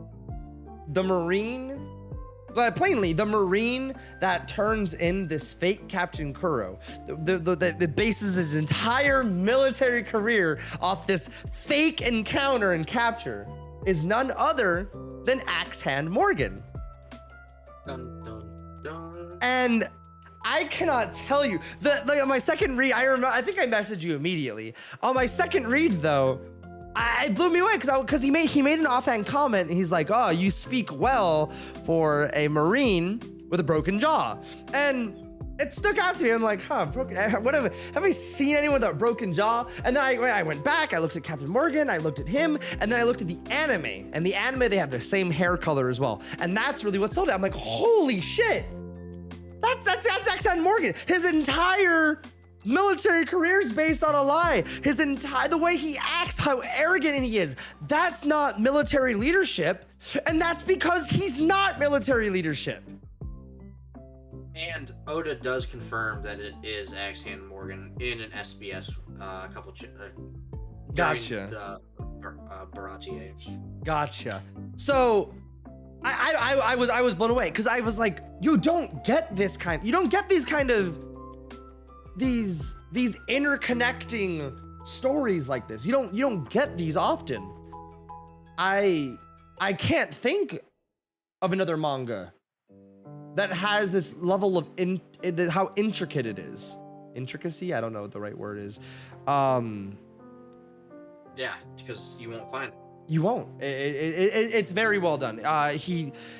the marine. But plainly, the marine that turns in this fake Captain Kuro, that bases his entire military career off this fake encounter and capture, is none other than Axe Hand Morgan. Dun, dun, dun. And I cannot tell you, on my second read, I think I messaged you immediately. On my second read, though, it blew me away because he made an offhand comment, and he's like, oh, you speak well for a marine with a broken jaw. And it stuck out to me. I'm like, broken, have I seen anyone with a broken jaw? And then I went back, I looked at Captain Morgan, I looked at him, and then I looked at the anime. And the anime, they have the same hair color as well. And that's really what sold it. I'm like, holy shit. That's Axe Hand Morgan. His entire military career is based on a lie. His entire, the way he acts, how arrogant he is, that's not military leadership. And that's because he's not military leadership. And Oda does confirm that it is Axe Hand Morgan in an SBS a couple Gotcha. Baratie age. Gotcha. So I was blown away because I was like, you don't get these kind of these interconnecting stories like this. You don't get these often. I can't think of another manga that has this level of how intricate it is. Intricacy? I don't know what the right word is. Yeah, because you won't find it. You won't. It's very well done.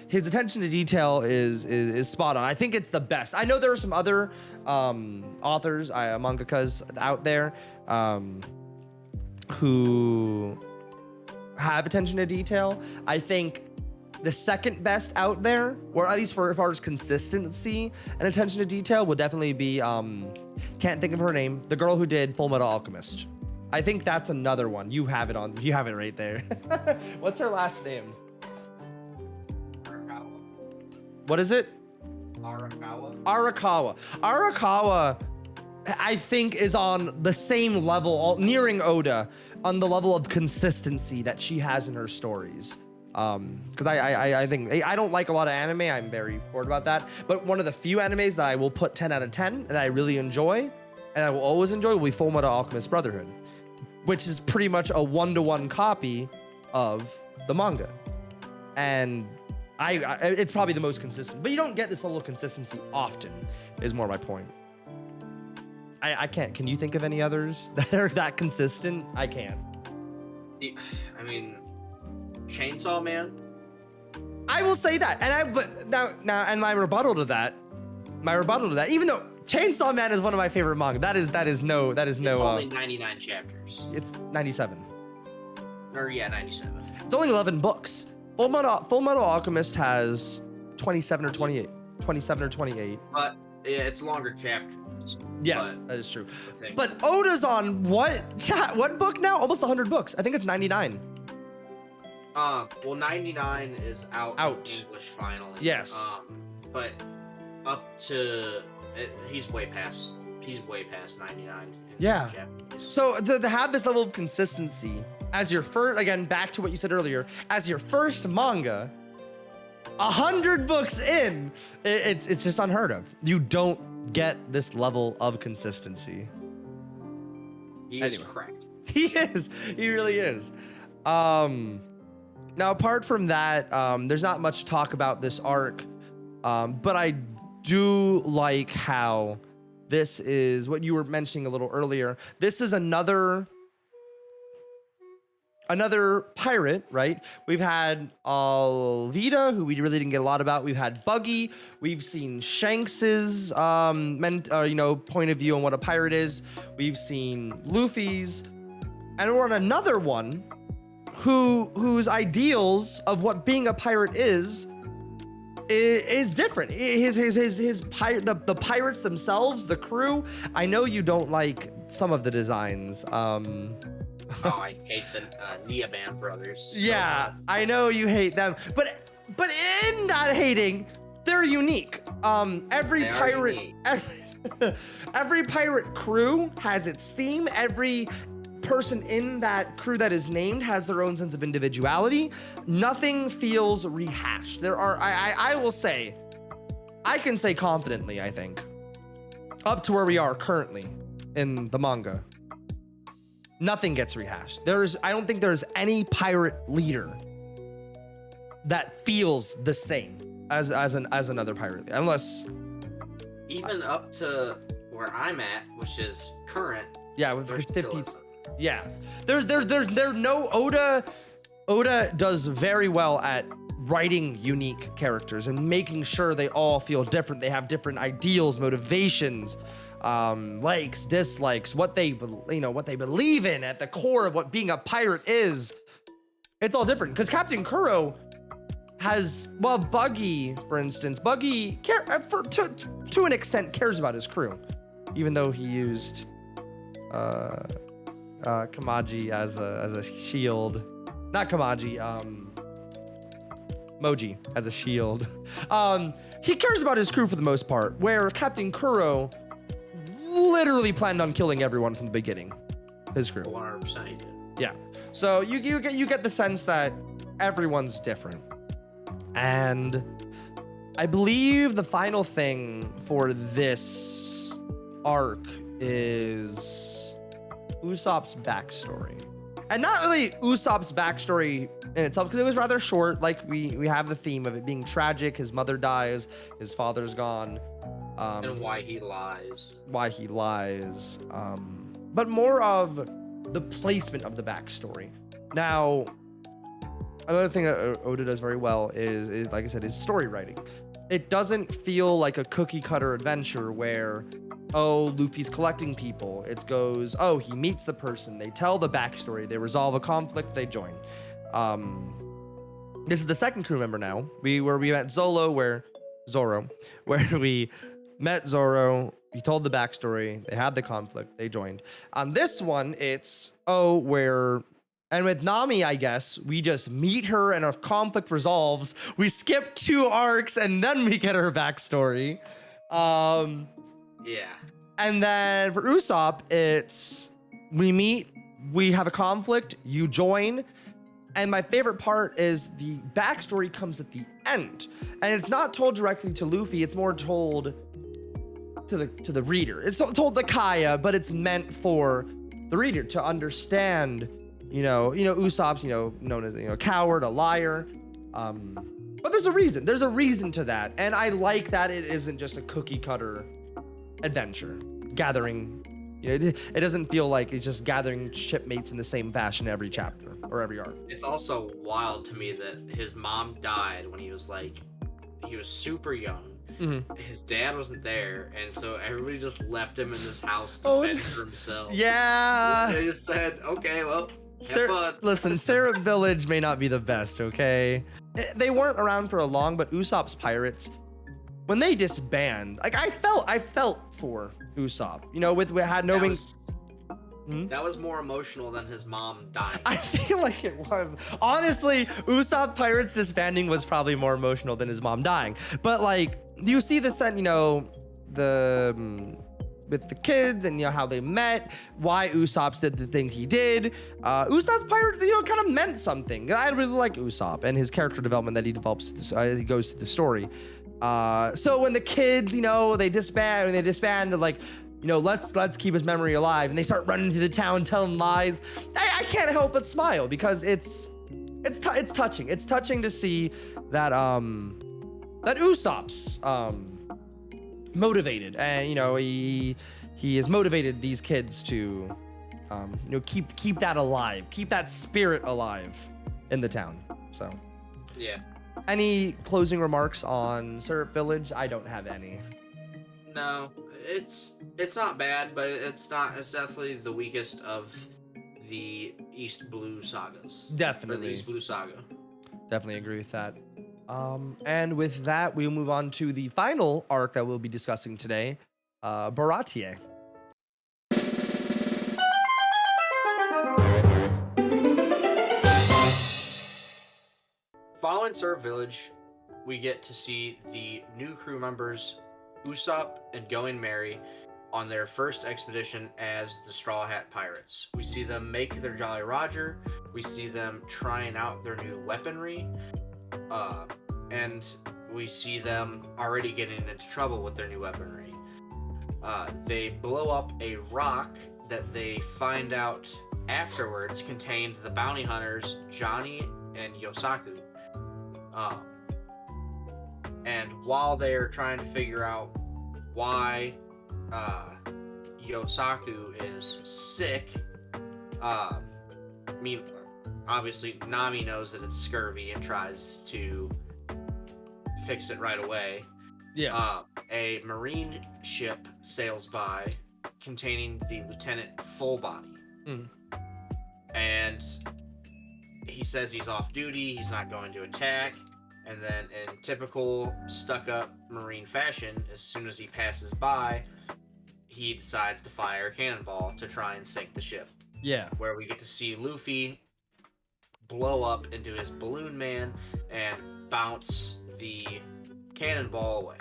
His attention to detail is spot on. I think it's the best. I know there are some other authors, mangakas out there who have attention to detail. I think the second best out there, or at least for as far as consistency and attention to detail, would definitely be can't think of her name, the girl who did Full Metal Alchemist. I think that's another one. You have it right there. What's her last name? Arakawa. What is it? Arakawa. Arakawa, I think, is on the same level, nearing Oda, on the level of consistency that she has in her stories. Because I think I don't like a lot of anime. I'm very bored about that. But one of the few animes that I will put 10 out of 10 and I really enjoy, and I will always enjoy, will be Full Metal Alchemist Brotherhood, which is pretty much a 1-to-1 copy of the manga. And it's probably the most consistent, but you don't get this level of consistency often, is more my point. I can't. Can you think of any others that are that consistent? I can't. I mean, Chainsaw Man. I will say that, but now, and my rebuttal to that, even though Chainsaw Man is one of my favorite manga, that is no. It's only 99 chapters. It's 97. Or yeah, 97. It's only 11 books. Full Metal Alchemist has 27 or 28. 27 or 28. But yeah, it's longer chapters. Yes, that is true. But Oda's on what book now? Almost 100 books. I think it's 99. Well, 99 is out in English finally. Yes. But up to he's way past 99. Yeah. So to have this level of consistency as your first, again, back to what you said earlier, as your first manga, 100 books in, it's just unheard of. You don't get this level of consistency. He is correct. He is. He really is. Now, apart from that, there's not much to talk about this arc, but I do like how this is what you were mentioning a little earlier. This is another pirate, right? We've had Alvida, who we really didn't get a lot about. We've had Buggy. We've seen Shanks's point of view on what a pirate is. We've seen Luffy's, and we're on another one whose ideals of what being a pirate is different. The pirates themselves, the crew. I know you don't like some of the designs. Oh, I hate the Neoban brothers. Yeah, so I know you hate them, but in that hating, they're unique. Every pirate crew has its theme. Every person in that crew that is named has their own sense of individuality. Nothing feels rehashed. There are, I will say, I can say confidently, I think, up to where we are currently in the manga, nothing gets rehashed. I don't think there's any pirate leader that feels the same as another pirate, unless even up to where I'm at, which is current. Yeah, with 50. Yeah, there's no Oda. Oda does very well at writing unique characters and making sure they all feel different. They have different ideals, motivations, likes, dislikes, what they believe in at the core of what being a pirate is. It's all different because Captain Kuro has, well, Buggy, for instance, to an extent cares about his crew. even though he used Kamaji as a shield. Not Kamaji, Moji as a shield. He cares about his crew for the most part, where Captain Kuro literally planned on killing everyone from the beginning. His crew. 100% he did. Yeah. So you get the sense that everyone's different. And I believe the final thing for this arc is Usopp's backstory. And not really Usopp's backstory in itself, because it was rather short. Like we have the theme of it being tragic. His mother dies, his father's gone. And why he lies. But more of the placement of the backstory. Now, another thing that Oda does very well is, like I said, is story writing. It doesn't feel like a cookie cutter adventure where, oh, Luffy's collecting people. It goes, oh, he meets the person, they tell the backstory, they resolve a conflict, they join. This is the second crew member now. We met Zoro, where we met Zoro. He told the backstory, they had the conflict, they joined. On this one, it's and with Nami, I guess, we just meet her and our conflict resolves. We skip 2 arcs and then we get her backstory. Yeah. And then for Usopp, it's we meet, we have a conflict, you join. And my favorite part is the backstory comes at the end. And it's not told directly to Luffy, it's more told to the reader. It's told to Kaya, but it's meant for the reader to understand, Usopp's, known as, a coward, a liar. But there's a reason. There's a reason to that. And I like that it isn't just a cookie cutter adventure. Gathering, it doesn't feel like it's just gathering shipmates in the same fashion every chapter or every arc. It's also wild to me that his mom died when he was super young. Mm-hmm. His dad wasn't there, and so everybody just left him in this house to fend for himself. Yeah. They just said, okay, well, have fun. Listen, Syrup Village may not be the best, okay? They weren't around for a long, but Usopp's pirates, when they disband, like I felt for Usopp, that was more emotional than his mom dying. I feel like it was. Honestly, Usopp Pirates disbanding was probably more emotional than his mom dying. But like, you see the set, with the kids and how they met, why Usopp did the thing he did. Usopp's pirate, kind of meant something. I really like Usopp and his character development that he develops. He goes through the story. So when the kids, they disband, like, let's keep his memory alive, and they start running through the town telling lies. I can't help but smile because it's touching. It's touching to see that that Usopp's motivated, and he has motivated these kids to keep that alive, keep that spirit alive in the town. So yeah. Any closing remarks on Syrup Village? I don't have any. No, it's not bad, but it's definitely the weakest of the East Blue sagas. Definitely. Or the East Blue saga. Definitely agree with that. And with that, we'll move on to the final arc that we'll be discussing today, Baratie. Following Syrup Village, we get to see the new crew members, Usopp and Going Merry, on their first expedition as the Straw Hat Pirates. We see them make their Jolly Roger, we see them trying out their new weaponry, and we see them already getting into trouble with their new weaponry. They blow up a rock that they find out afterwards contained the bounty hunters Johnny and Yosaku. And while they're trying to figure out why Yosaku is sick, obviously Nami knows that it's scurvy and tries to fix it right away. Yeah. A marine ship sails by containing the Lieutenant Full Body. Mm. And he says he's off duty, he's not going to attack, and then in typical stuck-up marine fashion, as soon as he passes by, he decides to fire a cannonball to try and sink the ship. Yeah. Where we get to see Luffy blow up into his balloon man and bounce the cannonball away.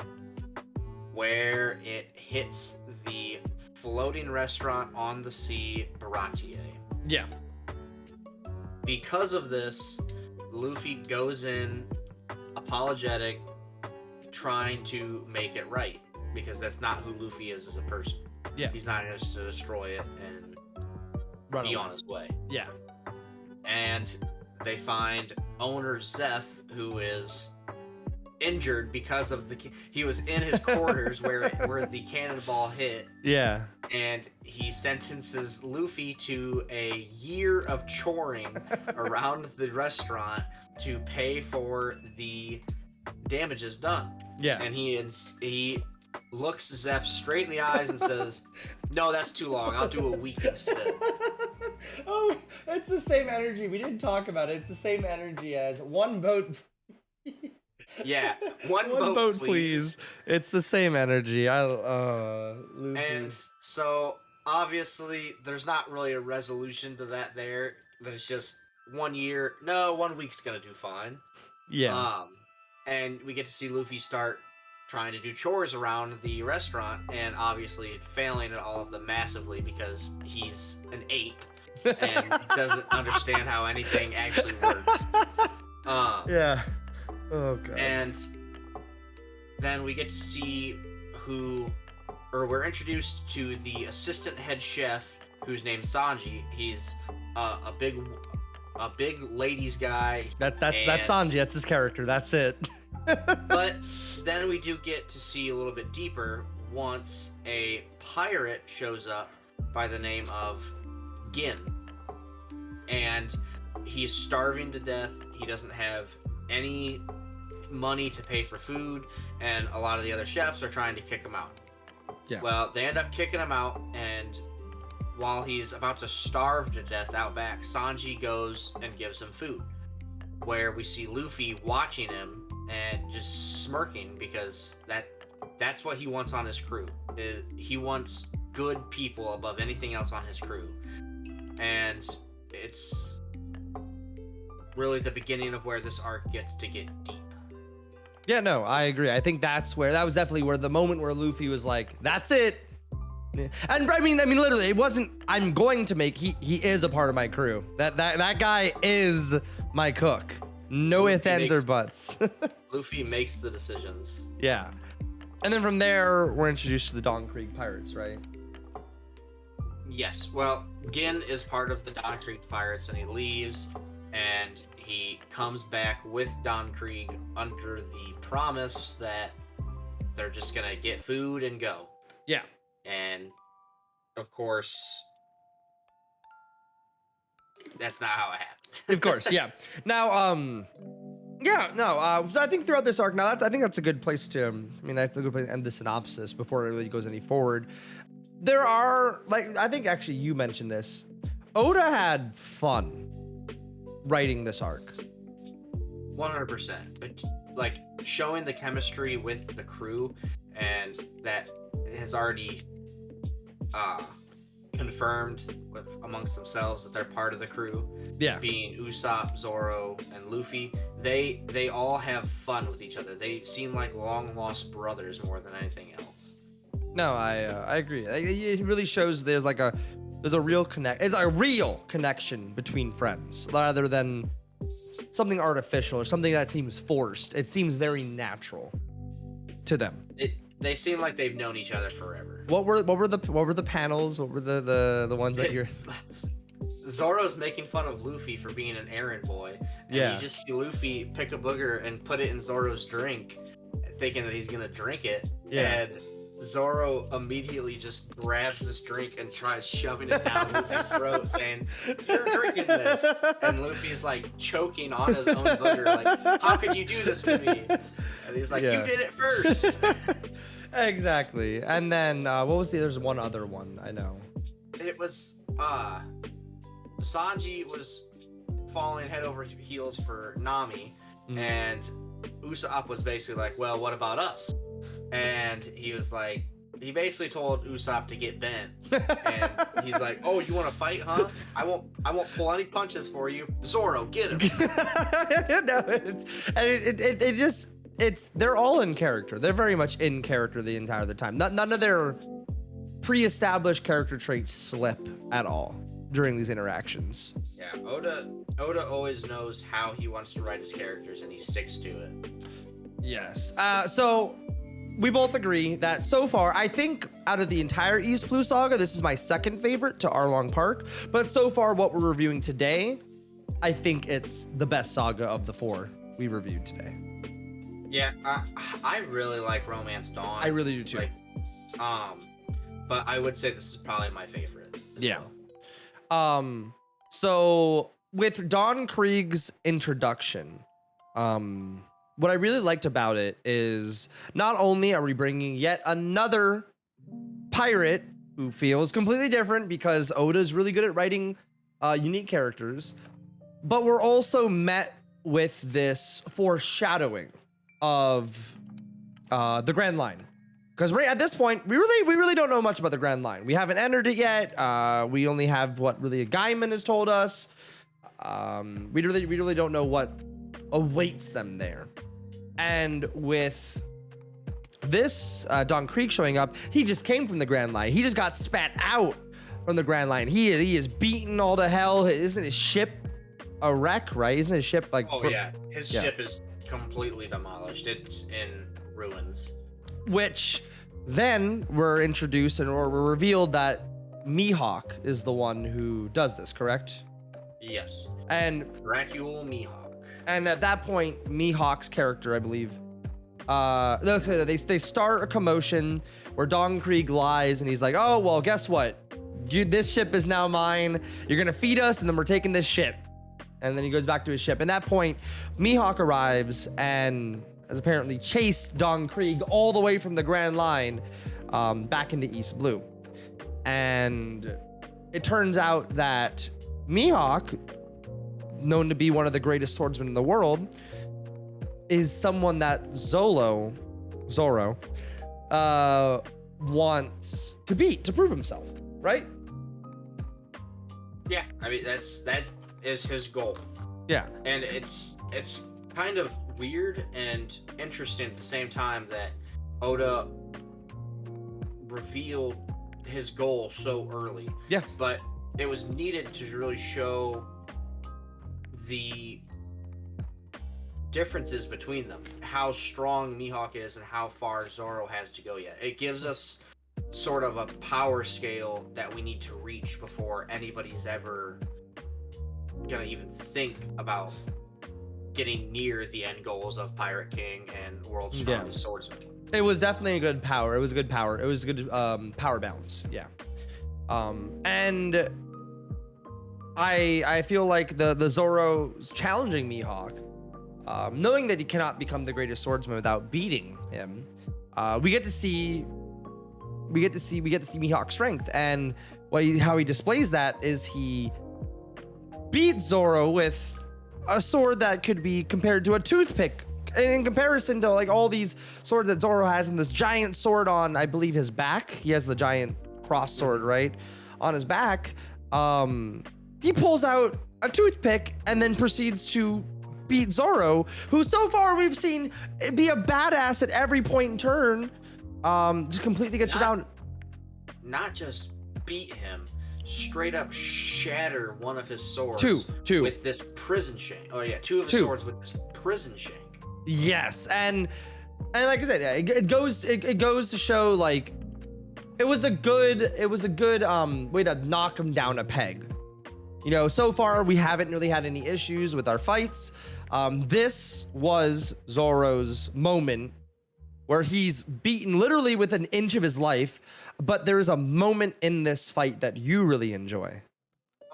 Where it hits the floating restaurant on the sea, Baratie. Yeah. Because of this, Luffy goes in apologetic, trying to make it right. Because that's not who Luffy is as a person. Yeah. He's not just to destroy it and Run be away. on his way. Yeah. And they find owner Zeph, who is injured because of he was in his quarters where the cannonball hit. Yeah. And he sentences Luffy to a year of choring around the restaurant to pay for the damages done. Yeah. And he looks Zeph straight in the eyes and says, "No, that's too long. I'll do a week instead." Oh, it's the same energy. We didn't talk about it. It's the same energy as one boat. Yeah, one boat, please. It's the same energy. Luffy. And so obviously there's not really a resolution to that there. There's just 1 year. No, 1 week's gonna do fine. Yeah. And we get to see Luffy start trying to do chores around the restaurant and obviously failing at all of them massively because he's an ape and doesn't understand how anything actually works. Yeah. Oh god. And then we get to see we're introduced to the assistant head chef who's named Sanji. He's a big ladies guy. That's Sanji. That's his character. That's it. But then we do get to see a little bit deeper once a pirate shows up by the name of Gin. And he's starving to death. He doesn't have any money to pay for food, and a lot of the other chefs are trying to kick him out. Yeah. Well, they end up kicking him out, and while he's about to starve to death out back, Sanji goes and gives him food. Where we see Luffy watching him and just smirking because that's what he wants on his crew. He wants good people above anything else on his crew. And it's really the beginning of where this arc gets to get deep. Yeah, no, I agree. I think that was definitely where the moment where Luffy was like, "That's it." Yeah. And I mean, literally, it wasn't. I'm going to make. He is a part of my crew. That guy is my cook. No ifs, ands, or buts. Luffy makes the decisions. Yeah, and then from there, we're introduced to the Dawn Creek Pirates, right? Yes. Well, Gin is part of the Dawn Creek Pirates, and he leaves, and he comes back with Don Krieg under the promise that they're just gonna get food and go. Yeah. And of course, that's not how it happened. Of course, yeah. Now, so I think throughout this arc, I think that's a good place to. That's a good place to end the synopsis before it really goes any forward. There are, I think actually you mentioned this. Oda had fun writing this arc. 100%. But showing the chemistry with the crew, and that has already confirmed amongst themselves that they're part of the crew. Yeah. Being Usopp, Zoro, and Luffy, they all have fun with each other. They seem like long lost brothers more than anything else. No, I agree. It really shows there's a real it's a real connection between friends rather than something artificial or something that seems forced. It seems very natural to them. They seem like they've known each other forever. What were the panels? What were the ones that you're? Zoro's making fun of Luffy for being an errand boy. And Yeah. you just see Luffy pick a booger and put it in Zoro's drink, thinking that he's gonna drink it. Yeah. And Zoro immediately just grabs this drink and tries shoving it down Luffy's throat, saying, "You're drinking this." And Luffy's choking on his own booger, "How could you do this to me?" And he's like, Yeah. "You did it first." Exactly. And then what was there's one other one I know. It was Sanji was falling head over heels for Nami, and Usopp was basically like, "Well, what about us?" And he was like, he basically told Usopp to get bent, and he's like, "Oh, you want to fight, huh? I won't pull any punches for you. Zoro, get him." No, they're all in character. They're very much in character the entire time. None of their pre-established character traits slip at all during these interactions. Yeah, Oda always knows how he wants to write his characters, and he sticks to it. Yes. So we both agree that so far, I think out of the entire East Blue saga, this is my second favorite to Arlong Park. But so far, what we're reviewing today, I think it's the best saga of the 4 we reviewed today. Yeah, I really like Romance Dawn. I really do too. But I would say this is probably my favorite. Yeah. Well. So with Don Krieg's introduction, what I really liked about it is not only are we bringing yet another pirate who feels completely different because Oda's really good at writing unique characters, but we're also met with this foreshadowing of the Grand Line. Because right at this point, we really don't know much about the Grand Line. We haven't entered it yet. We only have what really a Gaiman has told us. We really don't know what awaits them there. And with this Don Krieg showing up, he just came from the Grand Line. He just got spat out from the Grand Line. He is beaten all to hell. Isn't his ship a wreck, right? Isn't his ship like... Oh, yeah. His ship is completely demolished. It's in ruins. Which then we're introduced or we're revealed that Mihawk is the one who does this, correct? Yes. And Dracula Mihawk. And at that point, Mihawk's character, I believe, they start a commotion where Don Krieg lies and he's like, "Oh, well, guess what? This ship is now mine. You're gonna feed us, and then we're taking this ship." And then he goes back to his ship. At that point, Mihawk arrives and has apparently chased Don Krieg all the way from the Grand Line back into East Blue. And it turns out that Mihawk, known to be one of the greatest swordsmen in the world, is someone that Zoro wants to beat to prove himself, right? Yeah, I mean that is his goal. Yeah. And it's kind of weird and interesting at the same time that Oda revealed his goal so early. Yeah. But it was needed to really show the differences between them, how strong Mihawk is and how far Zoro has to go yet. It gives us sort of a power scale that we need to reach before anybody's ever gonna even think about getting near the end goals of Pirate King and World's Strongest Swordsman. It was definitely a good power. It was a good power. It was a good power balance. Yeah. And I feel like the Zoro's challenging Mihawk, knowing that he cannot become the greatest swordsman without beating him. We get to see Mihawk's strength, and how he displays that is he beats Zoro with a sword that could be compared to a toothpick. And in comparison to like all these swords that Zoro has, and this giant sword on, I believe, his back. He has the giant cross sword, right, on his back. He pulls out a toothpick and then proceeds to beat Zoro, who so far we've seen be a badass at every point and turn. Just completely gets you down. Not just beat him, straight up shatter one of his swords. Two. With this prison shank. Oh yeah, two of his swords with this prison shank. Yes, and like I said, it goes to show like it was a good way to knock him down a peg. You know, so far we haven't really had any issues with our fights. This was Zoro's moment where he's beaten literally with an inch of his life, but there's a moment in this fight that you really enjoy.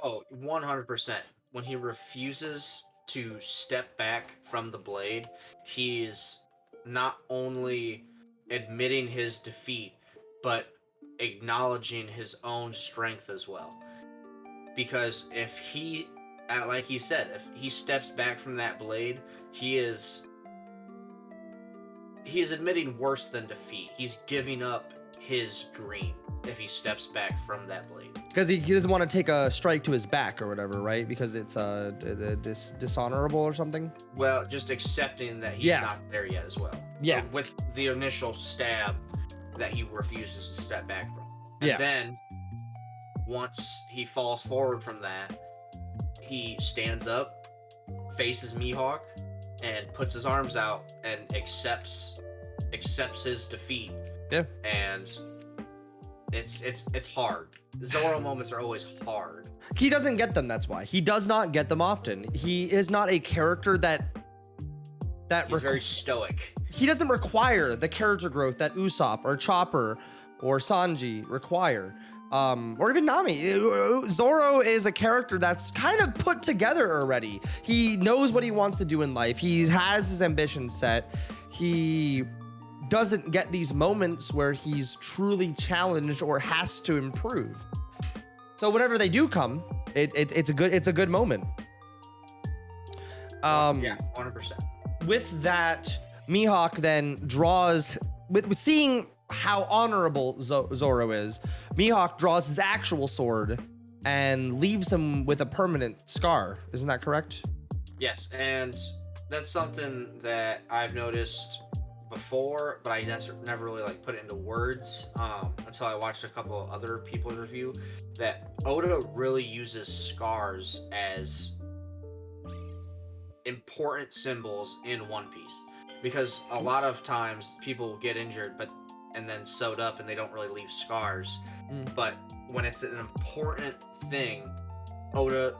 Oh, 100%. When he refuses to step back from the blade, he's not only admitting his defeat, but acknowledging his own strength as well. Because if he, like he said, if he steps back from that blade, he's admitting worse than defeat. He's giving up his dream if he steps back from that blade. Because he doesn't want to take a strike to his back or whatever, right? Because it's dishonorable or something. Well, just accepting that he's not there yet as well. Yeah. With the initial stab that he refuses to step back from. And then once he falls forward from that, he stands up, faces Mihawk, and puts his arms out and accepts his defeat. Yeah. And it's hard. Zoro moments are always hard. He doesn't get them, that's why. He does not get them often. He is not a character that he's very stoic. He doesn't require the character growth that Usopp or Chopper or Sanji require. Or even Nami. Zoro is a character that's kind of put together already. He knows what he wants to do in life. He has his ambitions set. He doesn't get these moments where he's truly challenged or has to improve. So whenever they do come, it's a good moment. Yeah, 100%. With that, Mihawk then draws with seeing how honorable Zoro is. Mihawk draws his actual sword and leaves him with a permanent scar. Isn't that correct? Yes, and that's something that I've noticed before, but I never really like put it into words until I watched a couple of other people's review, that Oda really uses scars as important symbols in One Piece, because a lot of times people get injured and then sewed up and they don't really leave scars. But when it's an important thing, Oda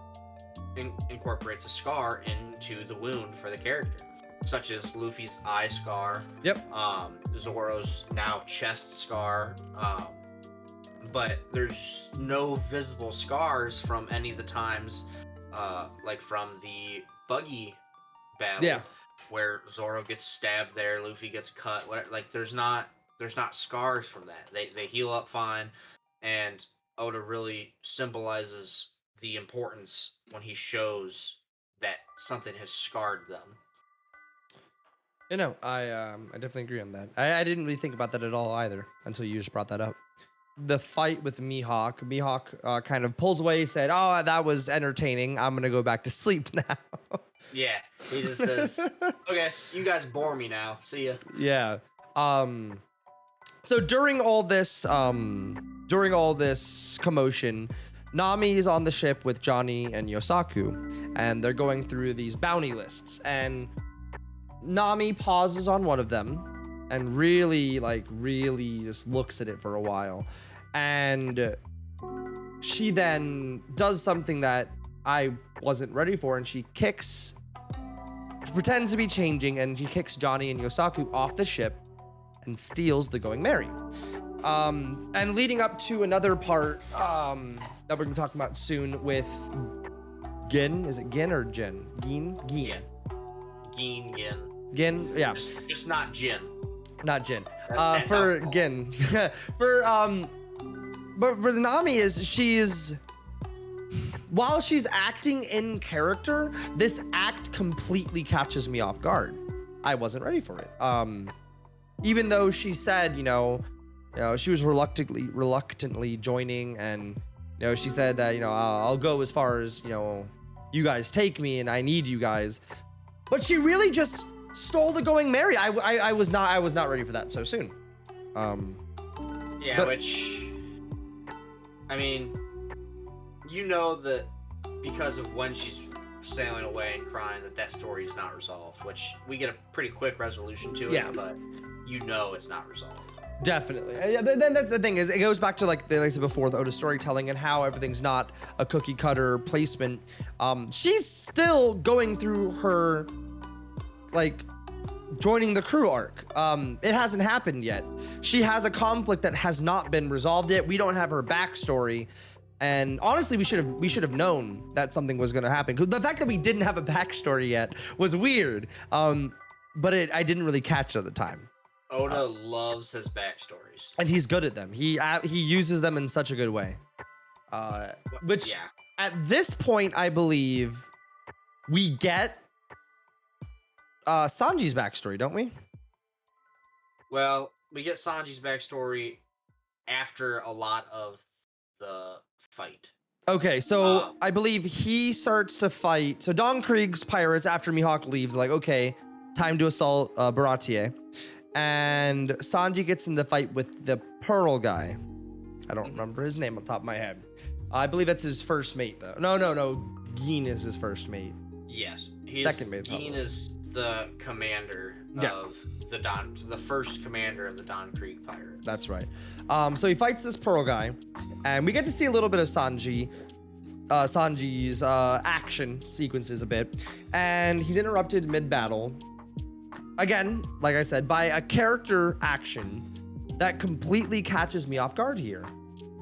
incorporates a scar into the wound for the character, such as Luffy's eye scar. Yep. Zoro's now chest scar. But there's no visible scars from any of the times, like from the buggy battle, where Zoro gets stabbed there, Luffy gets cut. Whatever. Like there's not scars from that. They heal up fine, and Oda really symbolizes the importance when he shows that something has scarred them. You know, I definitely agree on that. I didn't really think about that at all either until you just brought that up. The fight with Mihawk kind of pulls away, said, "Oh, that was entertaining. I'm gonna go back to sleep now." Yeah, he just says, "Okay, you guys bore me now. See ya." Yeah. So during all this commotion, Nami is on the ship with Johnny and Yosaku, and they're going through these bounty lists, and Nami pauses on one of them and really just looks at it for a while, and she then does something that I wasn't ready for, and she pretends to be changing, and she kicks Johnny and Yosaku off the ship and steals the Going Merry. And leading up to another part that we're gonna talk about soon with Gin. Is it Gin or Jin? Gin? Gin. Gin, yeah. Just not Jin. Not Jin. That's For alcohol. Gin. But for she's, while she's acting in character, this act completely catches me off guard. I wasn't ready for it. Even though she said, you know, she was reluctantly joining, and she said that, I'll go as far as, you guys take me, and I need you guys. But she really just stole the Going Merry. I was not ready for that so soon. Which, I mean, that because of when she's sailing away and crying, that story is not resolved, which we get a pretty quick resolution to it, but it's not resolved. Definitely. Yeah, then that's the thing, is it goes back to like I said before, the Oda storytelling and how everything's not a cookie cutter placement. She's still going through her joining the crew arc. It hasn't happened yet. She has a conflict that has not been resolved yet. We don't have her backstory. And honestly, we should have known that something was going to happen. The fact that we didn't have a backstory yet was weird. But I didn't really catch it at the time. Oda loves his backstories, and he's good at them. He uses them in such a good way. Which at this point, I believe we get Sanji's backstory, don't we? Well, we get Sanji's backstory after a lot of the fight. Okay, so I believe he starts to fight. So Don Krieg's pirates, after Mihawk leaves, are like, okay, time to assault Baratie. And Sanji gets in the fight with the Pearl guy. I don't remember his name on top of my head. I believe that's his first mate, though. No. Gin is his first mate. Yes. Second mate. Gin is the commander of the first commander of the Don Krieg pirates. That's right. So he fights this Pearl guy, and we get to see a little bit of Sanji's action sequences a bit, and he's interrupted mid-battle. Again, like I said, by a character action that completely catches me off guard here.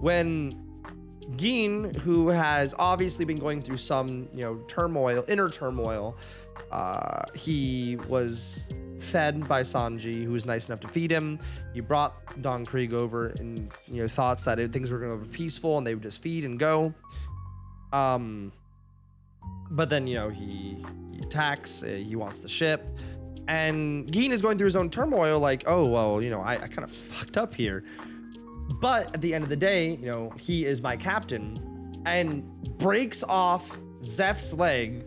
When Gin, who has obviously been going through some, turmoil, inner turmoil, he was fed by Sanji, who was nice enough to feed him. He brought Don Krieg over in, thoughts that things were going to be peaceful and they would just feed and go. But then, he attacks, he wants the ship. And Gin is going through his own turmoil, like, oh, well, I kind of fucked up here. But at the end of the day, he is my captain, and breaks off Zeph's leg,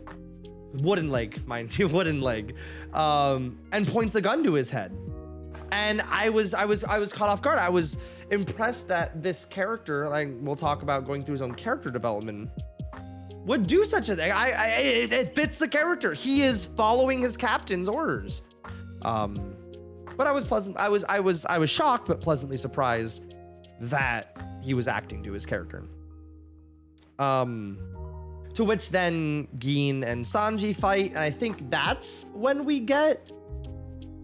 wooden leg, mind you, and points a gun to his head. And I was caught off guard. I was impressed that this character, like we'll talk about going through his own character development, would do such a thing. It fits the character. He is following his captain's orders. But I was shocked, but pleasantly surprised that he was acting to his character. To which then Gin and Sanji fight, and I think that's when we get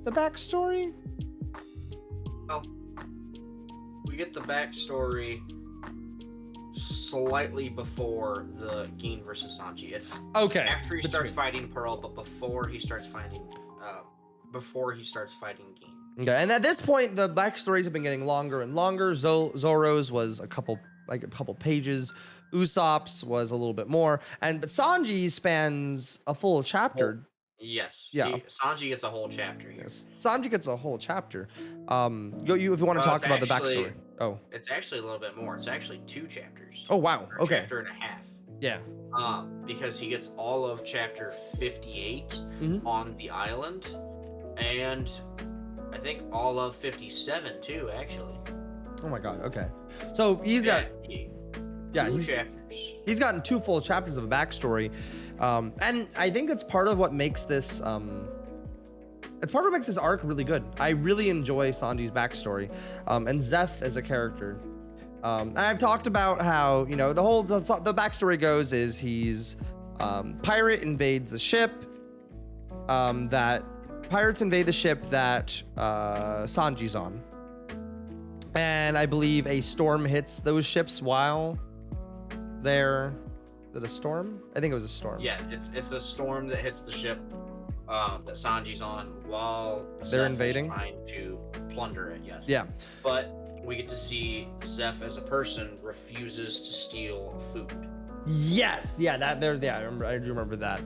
the backstory. Well, we get the backstory slightly before the Gin versus Sanji. It's okay after he starts fighting Pearl, but before he starts fighting Gin. Okay, and at this point, the backstories have been getting longer and longer. Zoro's was a couple pages. Usopp's was a little bit more, but Sanji spans a full chapter. Yes. Yeah. Sanji gets a whole chapter here. Yes. Sanji gets a whole chapter. If you want to talk about the backstory. Oh. It's actually a little bit more. It's actually 2 chapters. Oh wow. Or Okay. chapter and a half. Yeah. Because he gets all of chapter 58 on the island, and I think all of 57 too, actually. Oh my god. Okay. So he's gotten 2 full chapters of a backstory, and I think it's part of what makes this arc really good. I really enjoy Sanji's backstory, and Zeph as a character. And I've talked about how the backstory goes is he's pirate invades the ship. That pirates invade the ship that Sanji's on, and I believe a storm hits those ships while they're. Is it a storm? I think it was a storm. Yeah, it's a storm that hits the ship that Sanji's on while they're Zeph invading, is trying to plunder it. Yes. Yeah. But we get to see Zeph as a person refuses to steal food. Yes. Yeah. I do remember that.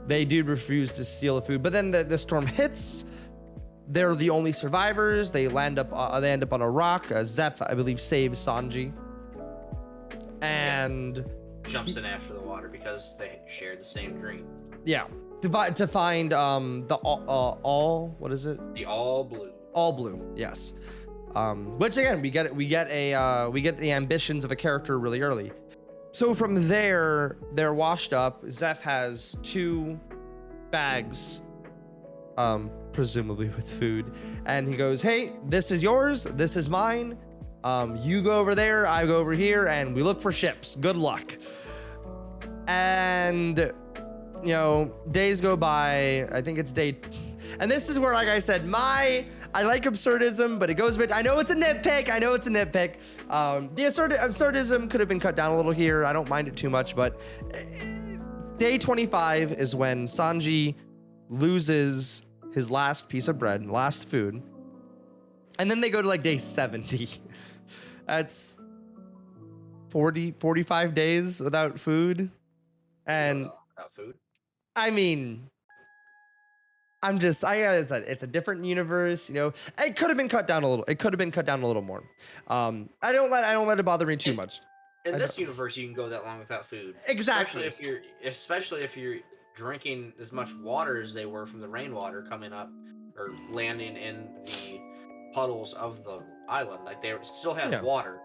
They do refuse to steal the food, but then the storm hits. They're the only survivors. They end up on a rock. Zeph, I believe, saves Sanji, and jumps in after the water because they share the same dream. Yeah, to find the all what is it? The all blue. All blue. Yes. Which again we get the ambitions of a character really early. So from there, they're washed up. Zeph has 2 bags, presumably with food, and he goes, "Hey, this is yours. This is mine. You go over there. I go over here, and we look for ships. Good luck." And days go by. I think it's day, and this is where, like I said, I like absurdism, but it goes a bit. I know it's a nitpick. The absurdism could have been cut down a little here. I don't mind it too much, but day 25 is when Sanji loses his last piece of bread, last food, and then they go to like day 70. That's 45 days without food, and without food. I mean, I said, it's a different universe, you know. It could have been cut down a little. It could have been cut down a little more. I don't let it bother me too much. In this universe, you can go that long without food. Exactly. Especially if you're drinking as much water as they were from the rainwater coming up or landing in the puddles of the island. Like they still have water.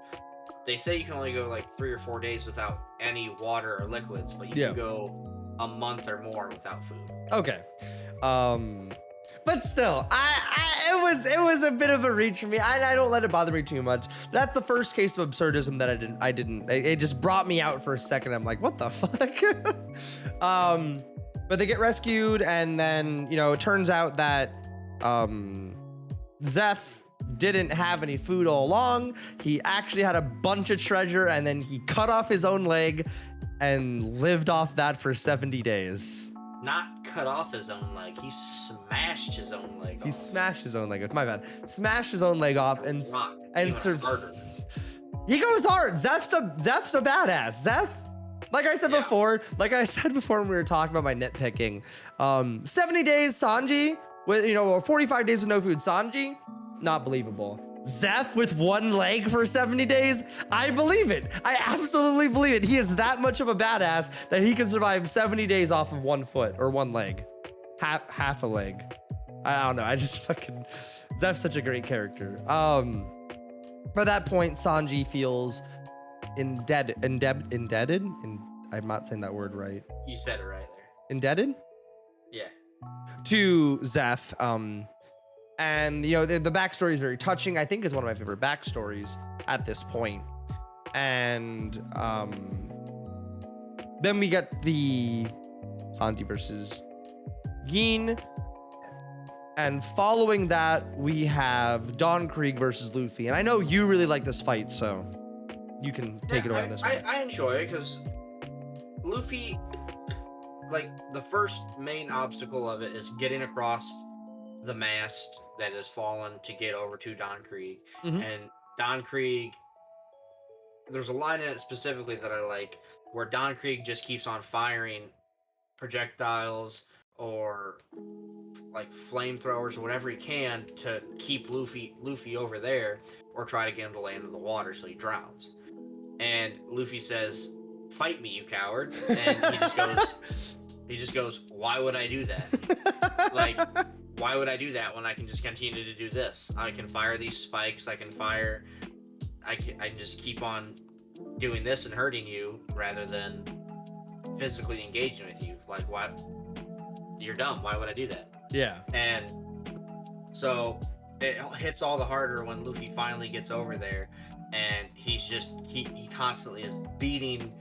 They say you can only go like 3 or 4 days without any water or liquids, but you can go a month or more without food. Okay. But still, it was a bit of a reach for me. I don't let it bother me too much. That's the first case of absurdism that it just brought me out for a second. I'm like, what the fuck? But they get rescued, and then, you know, it turns out that Zeph didn't have any food all along. He actually had a bunch of treasure, and then he cut off his own leg and lived off that for 70 days. Not cut off his own leg. He smashed his own leg off. He smashed his own leg off. My bad. Smashed his own leg off and survived. He goes hard. Zeph's a badass. Zeph, like I said before when we were talking about my nitpicking, 70 days Sanji with, you know, 45 days with no food. Sanji, not believable. Zeph with one leg for 70 days? I believe it. I absolutely believe it. He is that much of a badass that he can survive 70 days off of 1 foot or 1 leg. Half a leg. I don't know. I just fucking... Zeph's such a great character. By that point, Sanji feels indebted. I'm not saying that word right. You said it right there. Indebted? Yeah. To Zeph. And, you know, the backstory is very touching. I think is one of my favorite backstories at this point. And then we get the Sanji versus Gin. And following that, we have Don Krieg versus Luffy. And I know you really like this fight, so you can take it away on this one. I enjoy it because Luffy, like, the first main obstacle of it is getting across the mast that has fallen to get over to Don Krieg. Mm-hmm. And Don Krieg, there's a line in it specifically that I like where Don Krieg just keeps on firing projectiles or like flamethrowers or whatever he can to keep Luffy over there or try to get him to land in the water so he drowns. And Luffy says, "Fight me, you coward." And he just goes, "Why would I do that?" Like, why would I do that when I can just continue to do this? I can fire these spikes. I can just keep on doing this and hurting you rather than physically engaging with you. Like, why? You're dumb. Why would I do that? Yeah. And so it hits all the harder when Luffy finally gets over there, and he constantly is beating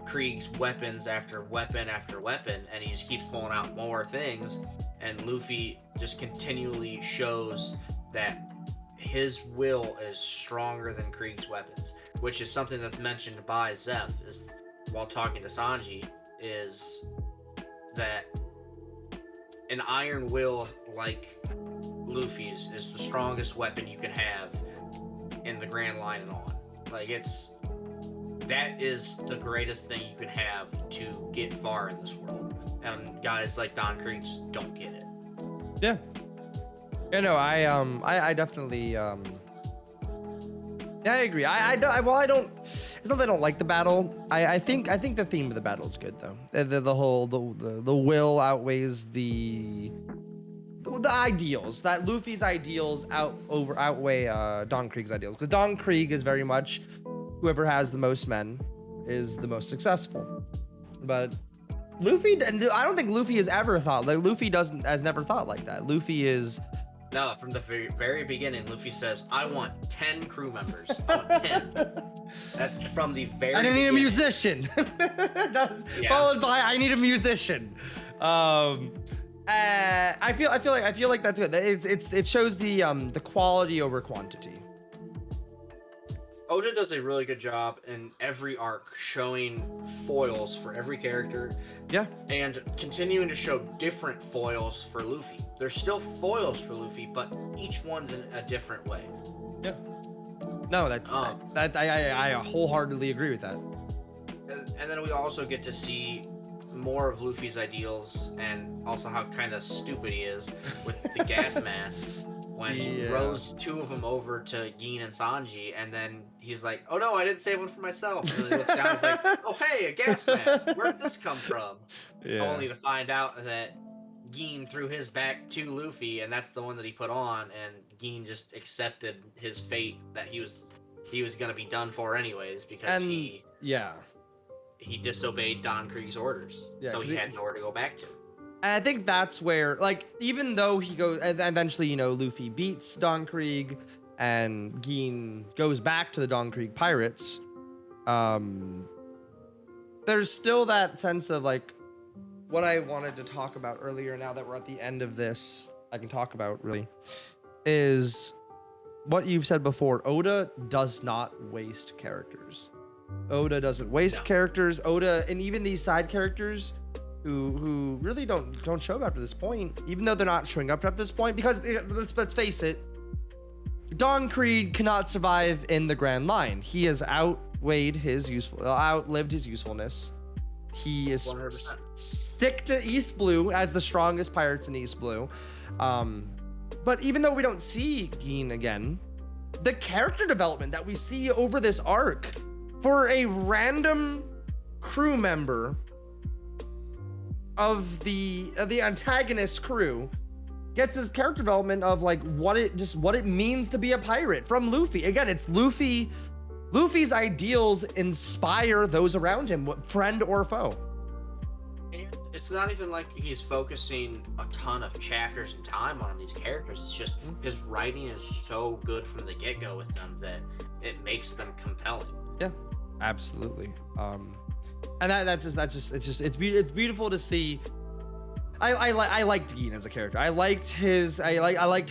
Krieg's weapons after weapon after weapon, and he just keeps pulling out more things. And Luffy just continually shows that his will is stronger than Krieg's weapons, which is something that's mentioned by Zeph is while talking to Sanji, is that an iron will like Luffy's is the strongest weapon you can have in the Grand Line and on. Like, that is the greatest thing you can have to get far in this world. And guys like Don Krieg just don't get it. Yeah. Yeah, no, I definitely, yeah, I agree. I don't, it's not that I don't like the battle. I think the theme of the battle is good though. The will outweighs the ideals. That Luffy's ideals outweigh Don Krieg's ideals, because Don Krieg is very much whoever has the most men is the most successful. But Luffy, I don't think Luffy has ever thought like has never thought like that. Luffy is. No, from the very beginning, Luffy says, "I want 10 crew members. I want 10." That's from the very. I need a musician. Followed by, "I need a musician." I feel like that's good. It shows the quality over quantity. Oda does a really good job in every arc showing foils for every character. Yeah. And continuing to show different foils for Luffy. There's still foils for Luffy, but each one's in a different way. Yeah. No, I wholeheartedly agree with that. And then we also get to see more of Luffy's ideals and also how kind of stupid he is with the gas masks when he throws 2 of them over to Gin and Sanji, and then he's like, "Oh no, I didn't save one for myself." And then he looks down and he's like, "Oh hey, a gas mask. Where'd this come from?" Only to find out that Gin threw his back to Luffy, and that's the one that he put on, and Gin just accepted his fate that he was gonna be done for anyways because he disobeyed Don Krieg's orders, so he had nowhere to go back to. And I think that's where, like, even though he goes, and eventually, you know, Luffy beats Don Krieg, and Gin goes back to the Don Krieg pirates, there's still that sense of, like, what I wanted to talk about earlier, now that we're at the end of this, I can talk about, really, is what you've said before. Oda does not waste characters. Oda doesn't waste characters. Oda, and even these side characters who really don't show up after this point, even though they're not showing up at this point, because let's face it, Don Krieg cannot survive in the Grand Line. He has outlived his usefulness. He is 100%. Stick to East Blue as the strongest pirates in East Blue. But even though we don't see Gin again, the character development that we see over this arc for a random crew member of the antagonist crew gets his character development of like what it means to be a pirate from Luffy. Again, it's Luffy's ideals inspire those around him, friend or foe. And it's not even like he's focusing a ton of chapters and time on these characters. It's just his writing is so good from the get-go with them that it makes them compelling. Yeah, absolutely. And it's beautiful to see. I liked Gin as a character. I liked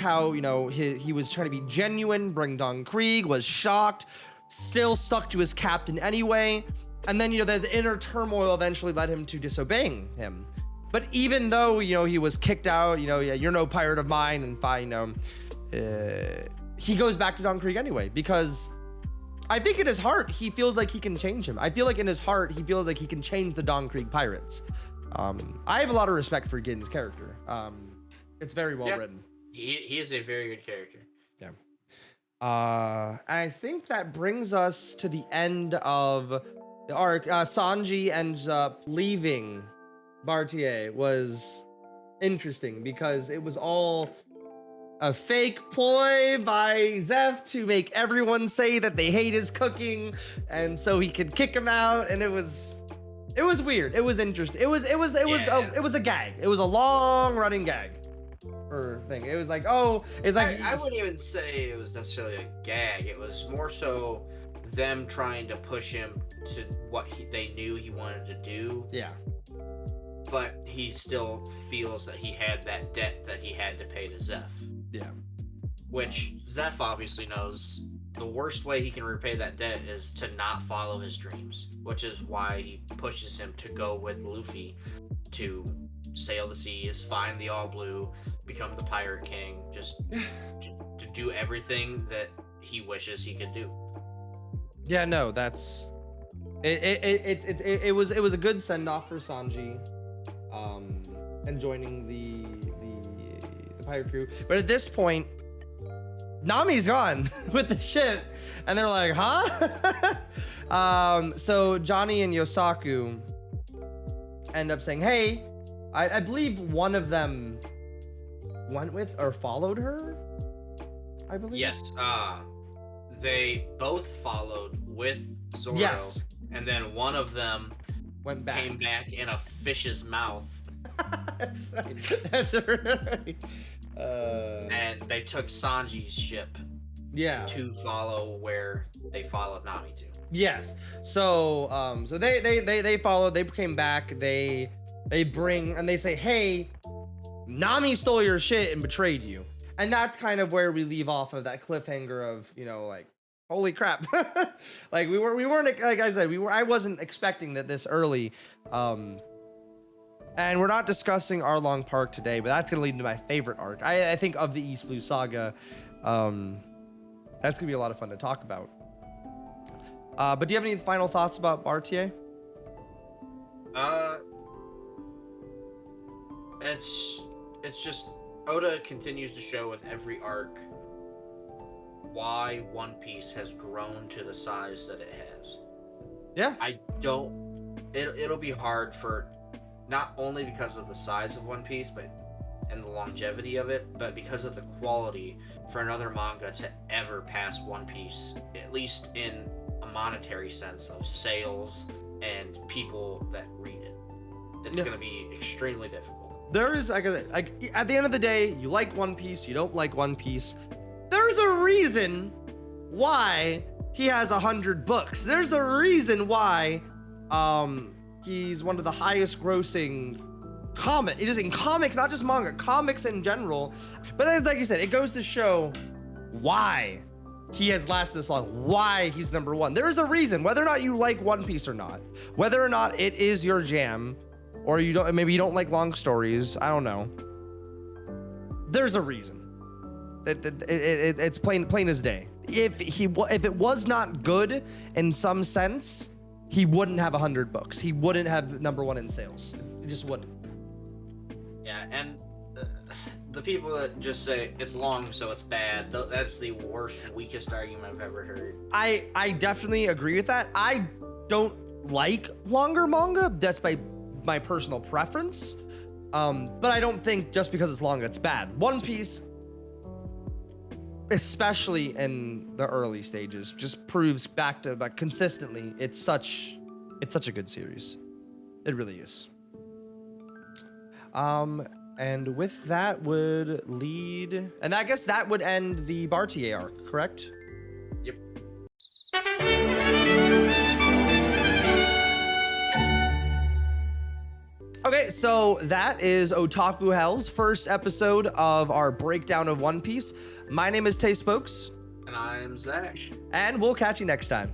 how, you know, he was trying to be genuine, bring Don Krieg, was shocked, still stuck to his captain anyway. And then, you know, the inner turmoil eventually led him to disobeying him. But even though, you know, he was kicked out, you know, you're no pirate of mine, and fine, you know, he goes back to Don Krieg anyway, because I think in his heart, he feels like he can change him. I feel like in his heart, he feels like he can change the Don Krieg pirates. I have a lot of respect for Gin's character. It's very well written. He is a very good character. Yeah. And I think that brings us to the end of the arc. Sanji ends up leaving Baratie. Was interesting because it was all a fake ploy by Zeph to make everyone say that they hate his cooking, and so he could kick him out. And it was weird. It was interesting. It was a gag. It was a long running gag or thing. It was like, I wouldn't even say it was necessarily a gag. It was more so them trying to push him to what they knew he wanted to do. Yeah. But he still feels that he had that debt that he had to pay to Zeph. Yeah. Which Zeph obviously knows the worst way he can repay that debt is to not follow his dreams, which is why he pushes him to go with Luffy to sail the seas, find the All Blue, become the Pirate King, just to do everything that he wishes he could do. Yeah, no, that's it was a good send off for Sanji, and joining the pirate crew. But at this point, Nami's gone with the ship, and they're like, huh? So Johnny and Yosaku end up saying, hey, I believe one of them went with or followed her, I believe. Yes, they both followed with Zoro. Yes. And then one of them went back. Came back in a fish's mouth. That's right. That's right. And they took Sanji's ship. Yeah. To follow where they followed Nami to. Yes. So they followed. They came back. They bring and they say, hey, Nami stole your shit and betrayed you. And that's kind of where we leave off of that cliffhanger of, you know, like, holy crap. Like we weren't, like I said, I wasn't expecting that this early. And we're not discussing Arlong Park today, but that's going to lead to my favorite arc. I think of the East Blue Saga. That's going to be a lot of fun to talk about. But do you have any final thoughts about Baratie? it's just Oda continues to show with every arc why One Piece has grown to the size that it has. Yeah. It'll be hard for, not only because of the size of One Piece, but and the longevity of it, but because of the quality, for another manga to ever pass One Piece, at least in a monetary sense of sales and people that read it. It's going to be extremely difficult. There is like at the end of the day, you like One Piece, you don't like One Piece. There's a reason why he has 100 books. There's a reason why he's one of the highest grossing comic. It is in comics, not just manga, comics in general. But like you said, it goes to show why he has lasted this long, why he's number one. There's a reason, whether or not you like One Piece or not, whether or not it is your jam, or you don't, maybe you don't like long stories. I don't know. There's a reason. It's plain as day. If it was not good in some sense, he wouldn't have 100 books. He wouldn't have number one in sales. He just wouldn't. Yeah, and the people that just say it's long so it's bad, that's the worst, weakest argument I've ever heard. I definitely agree with that. I don't like longer manga. That's my personal preference. But I don't think just because it's long it's bad. One Piece, especially in the early stages, just proves back consistently it's such a good series. It really is. And with that would lead, and I guess that would end the Baratie arc, correct? Yep. Okay, so that is Otaku Hell's first episode of our breakdown of One Piece. My name is Tay Spokes. And I'm Zach. And we'll catch you next time.